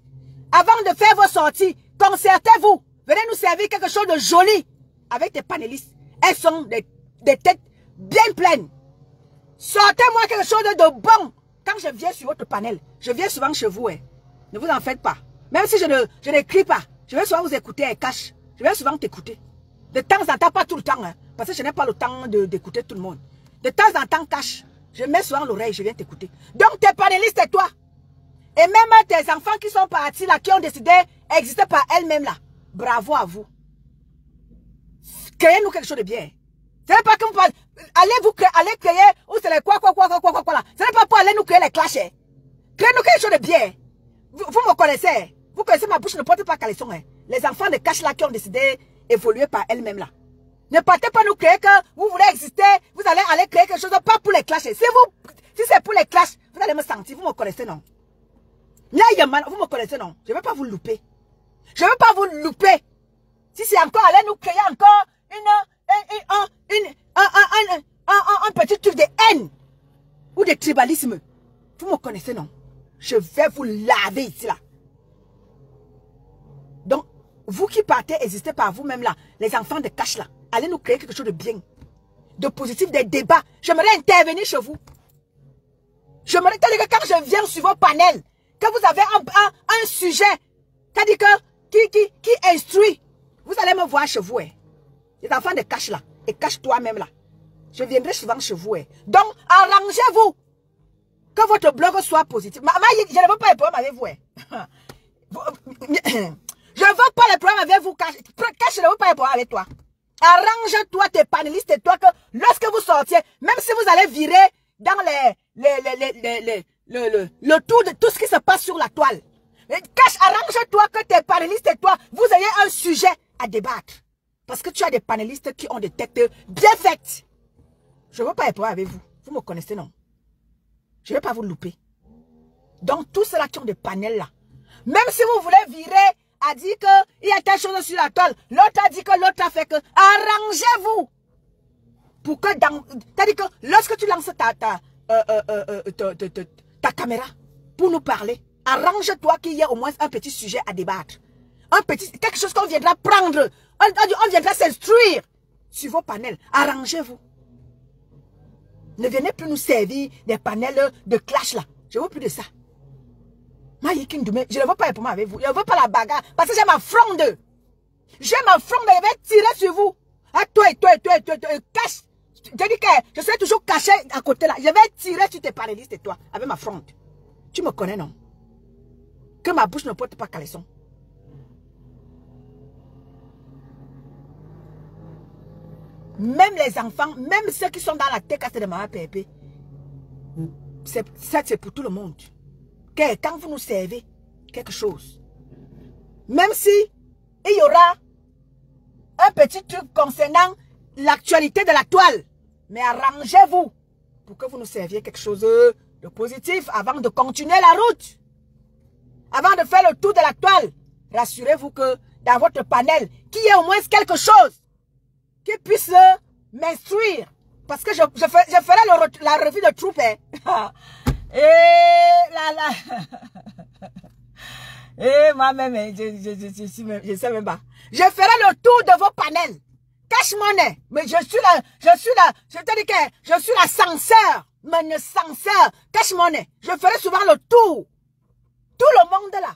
Avant de faire vos sorties, concertez-vous. Venez nous servir quelque chose de joli avec des panélistes. Elles sont des têtes bien pleines. Sortez-moi quelque chose de bon. Quand je viens sur votre panel, je viens souvent chez vous. Ne vous en faites pas. Même si je n'écris pas, je vais souvent vous écouter et cache. Je vais souvent t'écouter. De temps en temps, pas tout le temps, hein, parce que je n'ai pas le temps d'écouter tout le monde. De temps en temps, cache. Je mets souvent l'oreille, je viens t'écouter. Donc, tes panélistes et toi, et même tes enfants qui sont partis là, qui ont décidé d'exister par elles-mêmes là, bravo à vous. Créez-nous quelque chose de bien. Ce n'est pas que vous allez créer, ou c'est les quoi là. Ce n'est pas pour aller nous créer les clashs. Créez-nous quelque chose de bien. Vous me connaissez. Vous connaissez ma bouche, ne porte pas caleçon. Hein. Les enfants de cash là qui ont décidé d'évoluer par elles-mêmes là. Ne partez pas nous créer que vous voulez exister, vous allez aller créer quelque chose, pas pour les clashs. Si c'est pour les clashs, vous allez me sentir, vous me connaissez non. Vous me connaissez non. Je ne vais pas vous louper. Je ne veux pas vous louper. Si c'est encore aller nous créer encore un petit truc de haine ou de tribalisme, vous me connaissez non. Je vais vous laver ici là. Donc, vous qui partez exister par vous-même là, les enfants de cash là, allez nous créer quelque chose de bien, de positif, des débats. J'aimerais intervenir chez vous. J'aimerais que quand je viens sur vos panels, que vous avez un sujet, c'est-à-dire qui instruit, vous allez me voir chez vous. Hein. Les enfants de cash là, et cache toi-même là. Je viendrai souvent chez vous. Hein. Donc, arrangez-vous. Que votre blog soit positif. Je ne veux pas les problèmes avec vous. Hein. Je ne veux pas les problèmes avec vous. Cash, je ne veux pas les problèmes avec toi. Arrange-toi, tes panélistes et toi, que lorsque vous sortiez, même si vous allez virer dans le tour de tout ce qui se passe sur la toile. Cash, arrange-toi que tes panélistes et toi, vous ayez un sujet à débattre. Parce que tu as des panélistes qui ont des têtes bien faites. Je ne veux pas les problèmes avec vous. Vous me connaissez, non? Je ne vais pas vous louper. Donc, tous ceux-là qui ont des panels là, même si vous voulez virer, a dit qu'il y a quelque chose sur la toile, l'autre a dit que l'autre a fait que, arrangez-vous. Pour que c'est-à-dire que lorsque tu lances ta caméra pour nous parler, arrange-toi qu'il y ait au moins un petit sujet à débattre. Quelque chose qu'on viendra prendre, on viendra s'instruire sur vos panels. Arrangez-vous. Ne venez plus nous servir des panels de clash là. Je ne veux plus de ça. Je ne veux pas répondre avec vous. Je ne veux pas la bagarre. Parce que j'ai ma fronde. J'ai ma fronde. Je vais tirer sur vous. À toi et toi. Cache. Je dis que je serai toujours caché à côté là. Je vais tirer sur tes panélistes et toi. Avec ma fronde. Tu me connais non? Que ma bouche ne porte pas caleçon. Même les enfants, même ceux qui sont dans la tête de Maman Pépé, c'est pour tout le monde. Quand vous nous servez quelque chose, même si il y aura un petit truc concernant l'actualité de la toile, mais arrangez-vous pour que vous nous serviez quelque chose de positif avant de continuer la route. Avant de faire le tour de la toile, rassurez-vous que dans votre panel, qu'il y ait au moins quelque chose qui puisse m'instruire. Parce que je ferai la revue de troupe. Hein. Moi-même, je sais même pas. Je ferai le tour de vos panels. Cash money. Mais je te dis que je suis la censeur. Mais le censeur. Cash money. Je ferai souvent le tour. Tout le monde là.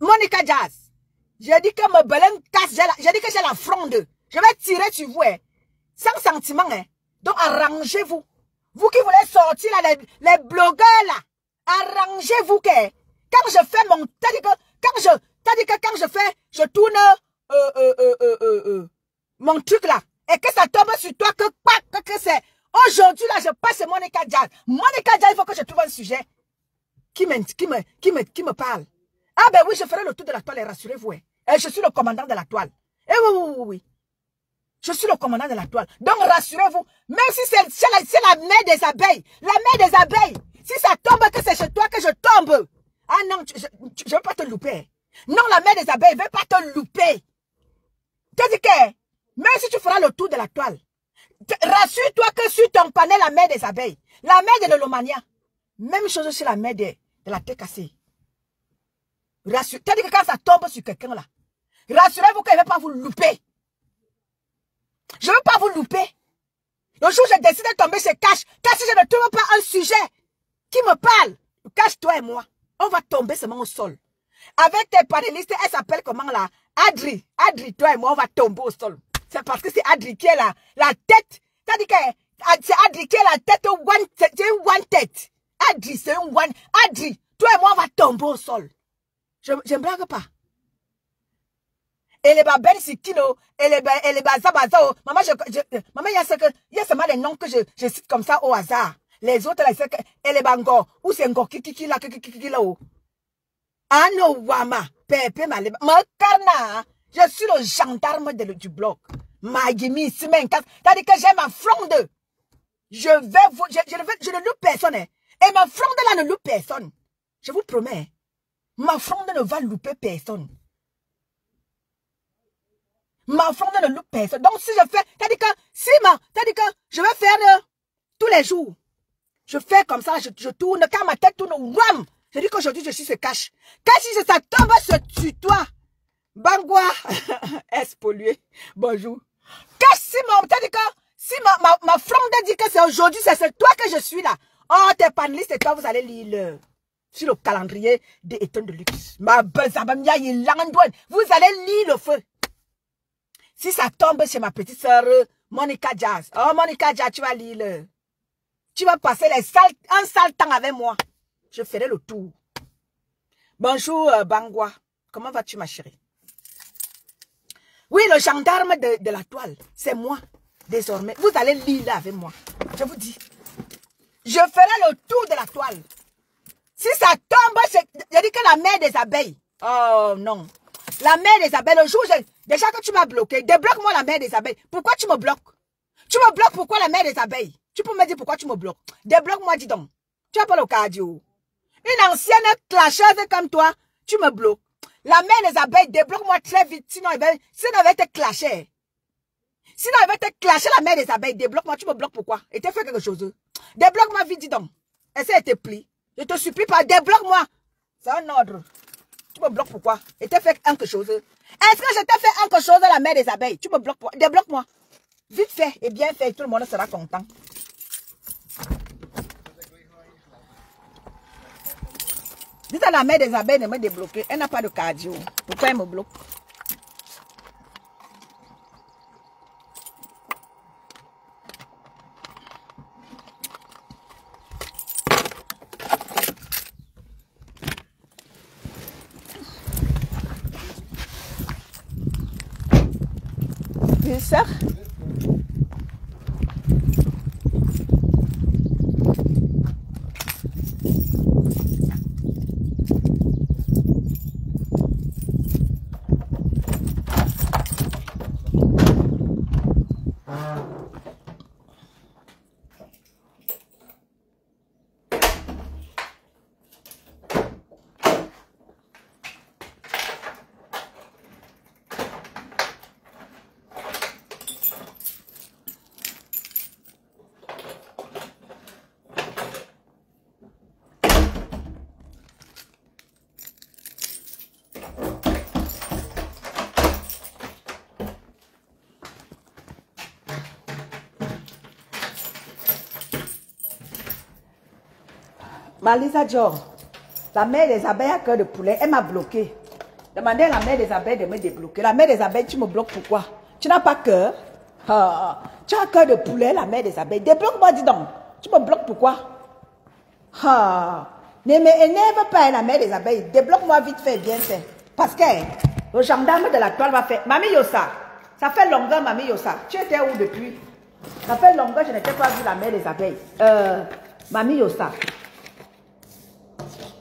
Monica Jazz. J'ai dit que me belen casse, j'ai dit que j'ai la fronde. Je vais tirer sur vous, hein. Sans sentiment, hein. Donc arrangez-vous. Vous qui voulez sortir là, les blogueurs là, arrangez-vous que quand je fais mon, je tourne mon truc là, et que ça tombe sur toi, que c'est, aujourd'hui là, je passe Monica Jazz. Monica Jazz, il faut que je trouve un sujet qui me parle. Ah ben oui, je ferai le tour de la toile et rassurez-vous. Hein. Et je suis le commandant de la toile. Et oui. Je suis le commandant de la toile. Donc rassurez-vous, même si c'est la mère des abeilles, si ça tombe que c'est chez toi que je tombe. Ah non, je ne veux pas te louper. Non, la mère des abeilles ne veut pas te louper. C'est-à-dire que, même si tu feras le tour de la toile, rassure-toi que sur ton panel, la mère des abeilles, la mère de l'holomania, même chose sur la mère de la tête cassée. C'est-à-dire que quand ça tombe sur quelqu'un là, rassurez-vous qu'elle ne va pas vous louper. Je ne veux pas vous louper. Le jour où j'ai décidé de tomber chez Cash, si je ne trouve pas un sujet qui me parle, Cash, toi et moi, On va tomber seulement au sol. Avec tes panélistes, elle s'appelle comment là? Adri. Adri, toi et moi, on va tomber au sol. C'est parce que c'est Adri qui est là. La tête. C'est-à-dire que c'est Adri qui est la tête. C'est une one tête. Adri, c'est une one. Adri, toi et moi, on va tomber au sol. Je ne blague pas. Et les babelles, c'est kilo. Et les bazao. Maman, maman, il y a seulement des noms que je cite comme ça au hasard. Les autres, là, c'est que, et les bangos. Ou c'est encore kiki là, kiki là. Ano wama, pepe maleba. Ma carna, je suis le gendarme du bloc. Magimi, Simenkas. T'as dit que j'ai ma fronde. Je ne loupe personne. Et ma fronde là ne loupe personne. Je vous promets. Ma fronde ne va louper personne. Ma fronde ne loupe personne. Donc si je fais, t'as dit que, je vais faire tous les jours. Je fais comme ça, je tourne, quand ma tête tourne, wham! Je dis qu'aujourd'hui, je suis ce cache. Qu'est-ce que ça tombe sur toi? Bangwa, est pollué. Bonjour. Qu'est-ce que si ma fronde dit que c'est aujourd'hui, c'est toi que je suis là. Oh, tes panélistes et toi, vous allez lire sur le calendrier des étoiles de luxe. Vous allez lire le feu. Si ça tombe chez ma petite soeur, Monica Jazz. Oh, Monica Jazz, tu vas lire. Tu vas passer un sale temps avec moi. Je ferai le tour. Bonjour, Bangwa. Comment vas-tu, ma chérie? Oui, le gendarme de la toile, c'est moi, désormais. Vous allez lire là avec moi. Je vous dis. Je ferai le tour de la toile. Si ça tombe, je dis que la mère des abeilles. Oh non. La mère des abeilles, le jour, déjà que tu m'as bloqué, débloque-moi la mère des abeilles. Pourquoi tu me bloques? Tu me bloques pourquoi la mère des abeilles? Tu peux me dire pourquoi tu me bloques? Débloque-moi, dis donc. Tu n'as pas le cardio. Une ancienne clasheuse comme toi, tu me bloques. La mère des abeilles, débloque-moi très vite, sinon elle va te clasher. Sinon elle va te clasher, la mère des abeilles, débloque-moi, tu me bloques pourquoi? Et tu fait quelque chose. Débloque-moi vite, dis donc. Essaie de te plier. Je te supplie pas, débloque-moi. C'est un ordre. Tu me bloques pourquoi? Et tu fait quelque chose. Est-ce que je t'ai fait quelque chose, la mère des abeilles? Tu me bloques pourquoi? Débloque-moi. Vite fait et bien fait, tout le monde sera content. Dites à la mère des abeilles de me débloquer. Elle n'a pas de cardio. Pourquoi elle me bloque? C'est ça? Malisa Dior, la mère des abeilles à cœur de poulet, elle m'a bloqué. Demandez à la mère des abeilles de me débloquer. La mère des abeilles, tu me bloques pourquoi? Tu n'as pas cœur? Tu as cœur de poulet, la mère des abeilles. Débloque-moi, dis donc. Tu me bloques pourquoi? Ne m'énerve pas, la mère des abeilles. Débloque-moi vite fait, bien fait. Parce que le gendarme de la toile va faire. Mamie Yossa, ça fait longtemps, Mamie Yossa. Tu étais où depuis? Ça fait longtemps que je n'étais pas vu la mère des abeilles. Mamie Yossa.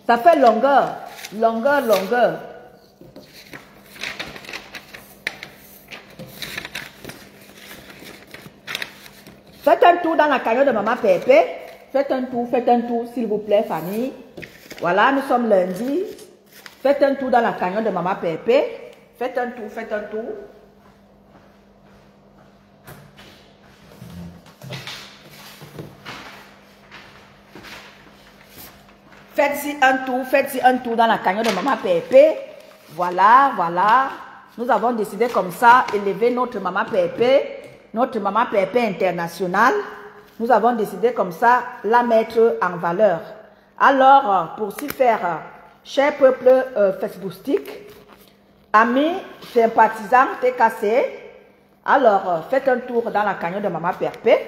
Ça fait longueur. Faites un tour dans la cagnotte de Maman Pépé. Faites un tour, s'il vous plaît, famille. Voilà, nous sommes lundi. Faites un tour dans la cagnotte de Maman Pépé. Faites un tour. Faites-y un tour dans la cagnotte de Maman Pépé. Voilà. Nous avons décidé comme ça, élever notre Maman Pépé internationale. Nous avons décidé comme ça, la mettre en valeur. Alors, pour s'y faire, cher peuple facebookistique, amis, sympathisants, TKC, alors faites un tour dans la cagnotte de Maman Perpé.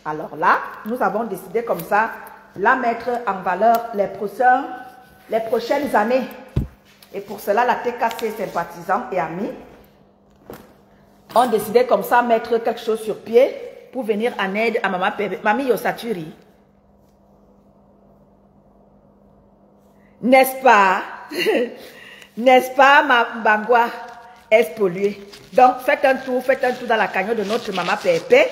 Alors là, nous avons décidé comme ça, la mettre en valeur les prochaines années. Et pour cela, la TKC sympathisants et amis ont décidé comme ça, mettre quelque chose sur pied pour venir en aide à Maman Perpé. Mamie Yosaturi. N'est-ce pas? N'est-ce pas, ma Bangwa est polluée? Donc, faites un tour dans la cagnotte de notre Maman Perpé.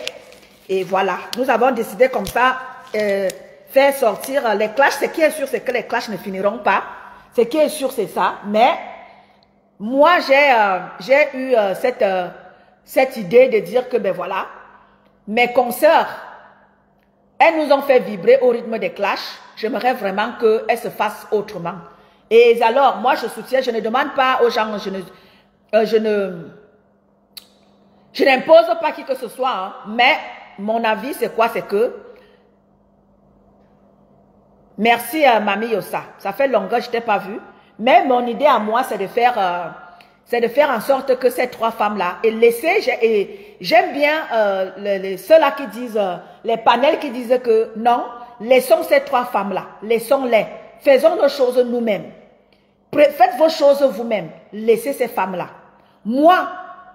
Et voilà, nous avons décidé comme ça, faire sortir les clashs. Ce qui est sûr, c'est que les clashs ne finiront pas. Ce qui est sûr, c'est ça. Mais, moi, j'ai eu cette idée de dire que, ben voilà, mes consoeurs, elles nous ont fait vibrer au rythme des clashs. J'aimerais vraiment qu'elles se fassent autrement. Et alors, moi, je soutiens, je ne demande pas aux gens, je n'impose pas qui que ce soit, hein, mais mon avis, c'est quoi? C'est que, merci Mamie Yosa, ça fait longtemps que je t'ai pas vue, mais mon idée à moi, c'est de faire en sorte que ces trois femmes-là, et laisser, j'aime bien ceux-là qui disent, les panels qui disent que non, laissons ces trois femmes-là, laissons-les, faisons nos choses nous-mêmes. Faites vos choses vous-même, laissez ces femmes-là. Moi,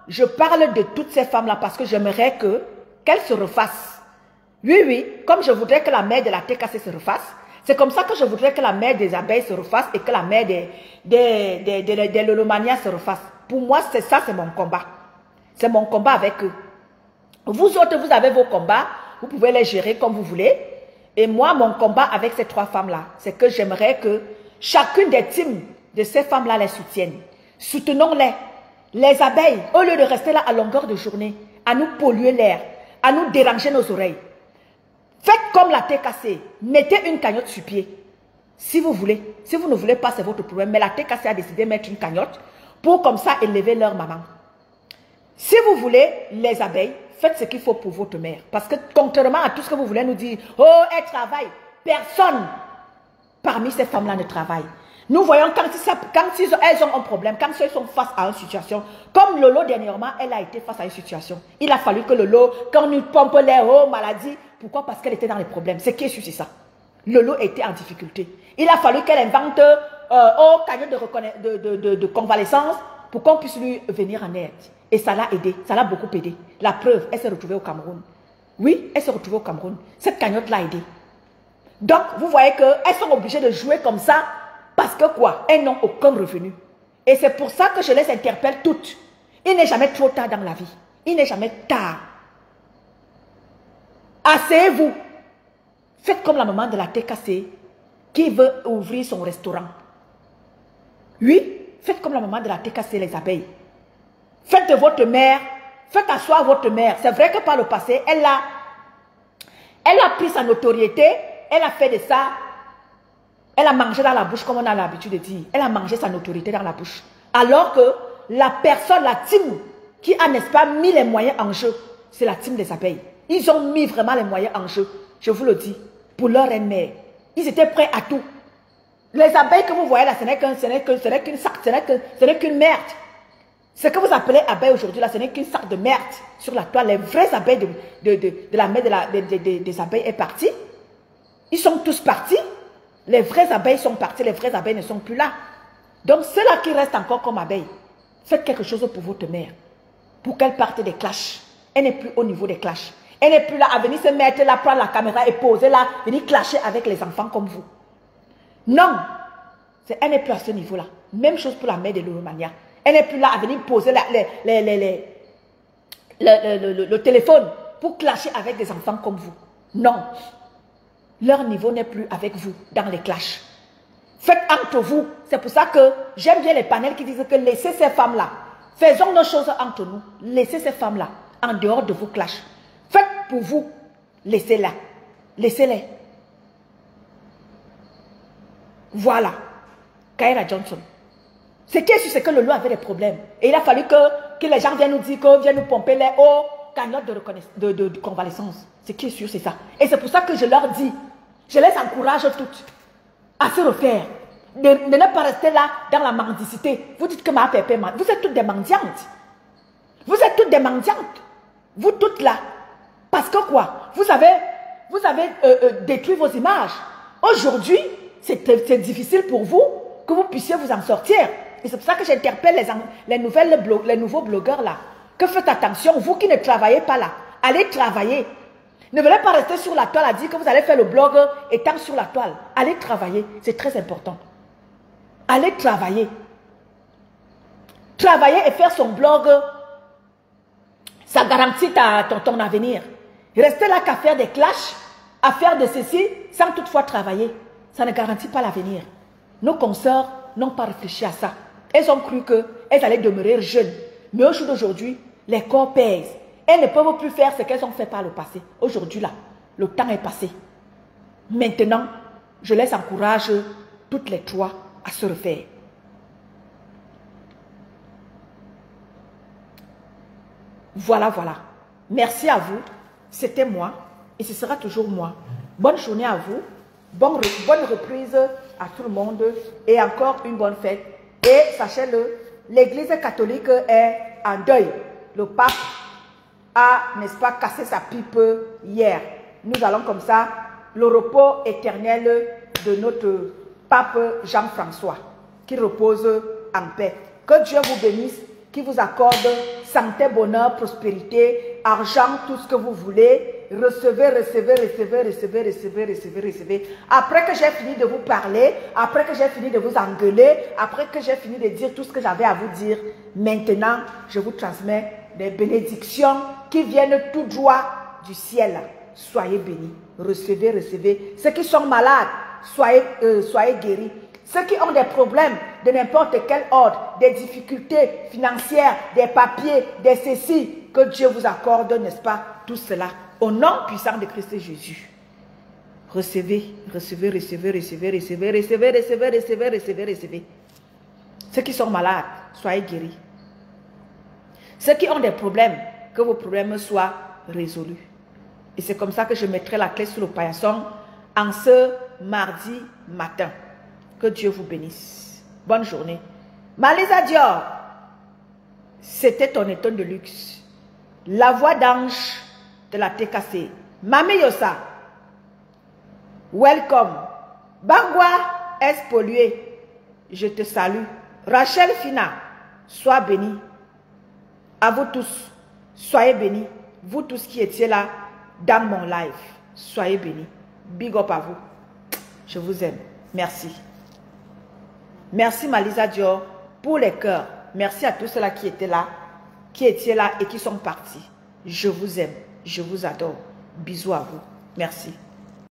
je parle de toutes ces femmes-là parce que j'aimerais qu'elles se refassent. Oui, oui, comme je voudrais que la mère de la TKC se refasse, c'est comme ça que je voudrais que la mère des abeilles se refasse et que la mère des Lolomania se refasse. Pour moi, c'est ça, c'est mon combat. C'est mon combat avec eux. Vous autres, vous avez vos combats, vous pouvez les gérer comme vous voulez. Et moi, mon combat avec ces trois femmes-là, c'est que j'aimerais que chacune des teams de ces femmes-là les soutienne. Soutenons-les. Les abeilles, au lieu de rester là à longueur de journée, à nous polluer l'air, à nous déranger nos oreilles. Faites comme la TKC. Mettez une cagnotte sur pied. Si vous voulez. Si vous ne voulez pas, c'est votre problème. Mais la TKC a décidé de mettre une cagnotte pour comme ça élever leur maman. Si vous voulez, les abeilles, faites ce qu'il faut pour votre mère. Parce que contrairement à tout ce que vous voulez nous dire, oh, elle travaille. Personne parmi ces femmes-là ne travaille. Nous voyons quand elles ont un problème, quand elles sont face à une situation, comme Lolo dernièrement, elle a été face à une situation. Il a fallu que Lolo, quand on pompe les hauts maladies, pourquoi? Parce qu'elle était dans les problèmes. Ce qui est sûr, c'est ça. Lolo était en difficulté. Il a fallu qu'elle invente cagnotte de convalescence pour qu'on puisse lui venir en aide. Et ça l'a aidé, ça l'a beaucoup aidé. La preuve, elle s'est retrouvée au Cameroun. Oui, elle s'est retrouvée au Cameroun. Cette cagnotte l'a aidée. Donc, vous voyez qu'elles sont obligées de jouer comme ça. Parce que quoi? Elles n'ont aucun revenu. Et c'est pour ça que je les interpelle toutes. Il n'est jamais trop tard dans la vie. Il n'est jamais tard. Asseyez-vous. Faites comme la maman de la TKC qui veut ouvrir son restaurant. Oui, faites comme la maman de la TKC, les abeilles. Faites de votre mère, faites asseoir votre mère. C'est vrai que par le passé, elle a pris sa notoriété, elle a fait de ça. Elle a mangé dans la bouche, comme on a l'habitude de dire. Elle a mangé sa notoriété dans la bouche. Alors que la personne, la team, qui a, n'est-ce pas, mis les moyens en jeu, c'est la team des abeilles. Ils ont mis vraiment les moyens en jeu, je vous le dis, pour leur reine-mère. Ils étaient prêts à tout. Les abeilles que vous voyez là, ce n'est qu'une merde. Ce que vous appelez abeilles aujourd'hui, là, ce n'est qu'une sac de merde sur la toile. Les vraies abeilles de la mère des abeilles est partie. Ils sont tous partis. Les vraies abeilles sont parties, les vraies abeilles ne sont plus là. Donc, ceux-là qui restent encore comme abeilles, faites quelque chose pour votre mère. Pour qu'elle parte des clashs. Elle n'est plus au niveau des clashs. Elle n'est plus là à venir se mettre là, prendre la caméra et poser là, venir clasher avec les enfants comme vous. Non. Elle n'est plus à ce niveau-là. Même chose pour la mère de Lolomania. Elle n'est plus là à venir poser le téléphone pour clasher avec des enfants comme vous. Non. Leur niveau n'est plus avec vous dans les clashs. Faites entre vous. C'est pour ça que j'aime bien les panels qui disent que laissez ces femmes-là. Faisons nos choses entre nous. Laissez ces femmes-là en dehors de vos clashs. Faites pour vous. Laissez-la. Laissez-les. Voilà. Kaira Johnson. Ce qui est sûr, c'est que le loup avait des problèmes. Et il a fallu que les gens viennent nous dire, que viennent nous pomper les hauts cagnottes de convalescence. Ce qui est sûr, c'est ça. Et c'est pour ça que je leur dis, je les encourage toutes à se refaire. de ne pas rester là dans la mendicité. Vous dites que ma pépé, vous êtes toutes des mendiantes. Vous êtes toutes des mendiantes. Vous toutes là. Parce que quoi? Vous avez détruit vos images. Aujourd'hui, c'est difficile pour vous que vous puissiez vous en sortir. Et c'est pour ça que j'interpelle les nouveaux blogueurs là. Que faites attention, vous qui ne travaillez pas là. Allez travailler. Ne venez pas rester sur la toile à dire que vous allez faire le blog étant sur la toile. Allez travailler, c'est très important. Allez travailler. Travailler et faire son blog, ça garantit ton avenir. Rester là qu'à faire des clashs, à faire de ceci, sans toutefois travailler, ça ne garantit pas l'avenir. Nos consoeurs n'ont pas réfléchi à ça. Elles ont cru qu'elles allaient demeurer jeunes. Mais au jour d'aujourd'hui, les corps pèsent. Elles ne peuvent plus faire ce qu'elles ont fait par le passé. Aujourd'hui, là, le temps est passé. Maintenant, je les encourage toutes les trois à se refaire. Voilà, voilà. Merci à vous. C'était moi et ce sera toujours moi. Bonne journée à vous. Bonne reprise à tout le monde et encore une bonne fête. Et sachez-le, l'Église catholique est en deuil. Le pape a, n'est-ce pas, cassé sa pipe hier. Nous allons comme ça, le repos éternel de notre pape Jean-François, qui repose en paix. Que Dieu vous bénisse, qui vous accorde santé, bonheur, prospérité, argent, tout ce que vous voulez. Recevez, recevez, recevez, recevez, recevez, recevez, recevez. Après que j'ai fini de vous parler, après que j'ai fini de vous engueuler, après que j'ai fini de dire tout ce que j'avais à vous dire, maintenant, je vous transmets des bénédictions qui viennent tout droit du ciel. Soyez bénis. Recevez, recevez. Ceux qui sont malades, soyez guéris. Ceux qui ont des problèmes de n'importe quel ordre, des difficultés financières, des papiers, des ceci, que Dieu vous accorde, n'est-ce pas, tout cela, au nom puissant de Christ Jésus. Recevez, recevez, recevez, recevez, recevez, recevez, recevez, recevez, recevez, recevez. Ceux qui sont malades, soyez guéris. Ceux qui ont des problèmes, que vos problèmes soient résolus. Et c'est comme ça que je mettrai la clé sur le paillasson en ce mardi matin. Que Dieu vous bénisse. Bonne journée. Malisa Dior, c'était ton étonne de luxe. La voix d'ange de la TKC. Mami Yosa, welcome. Bangwa est pollué. Je te salue. Rachel Fina, sois bénie. À vous tous, soyez bénis. Vous tous qui étiez là dans mon live, soyez bénis. Big up à vous. Je vous aime. Merci. Merci Malisa Dior pour les cœurs. Merci à tous ceux-là qui étaient là et qui sont partis. Je vous aime. Je vous adore. Bisous à vous. Merci.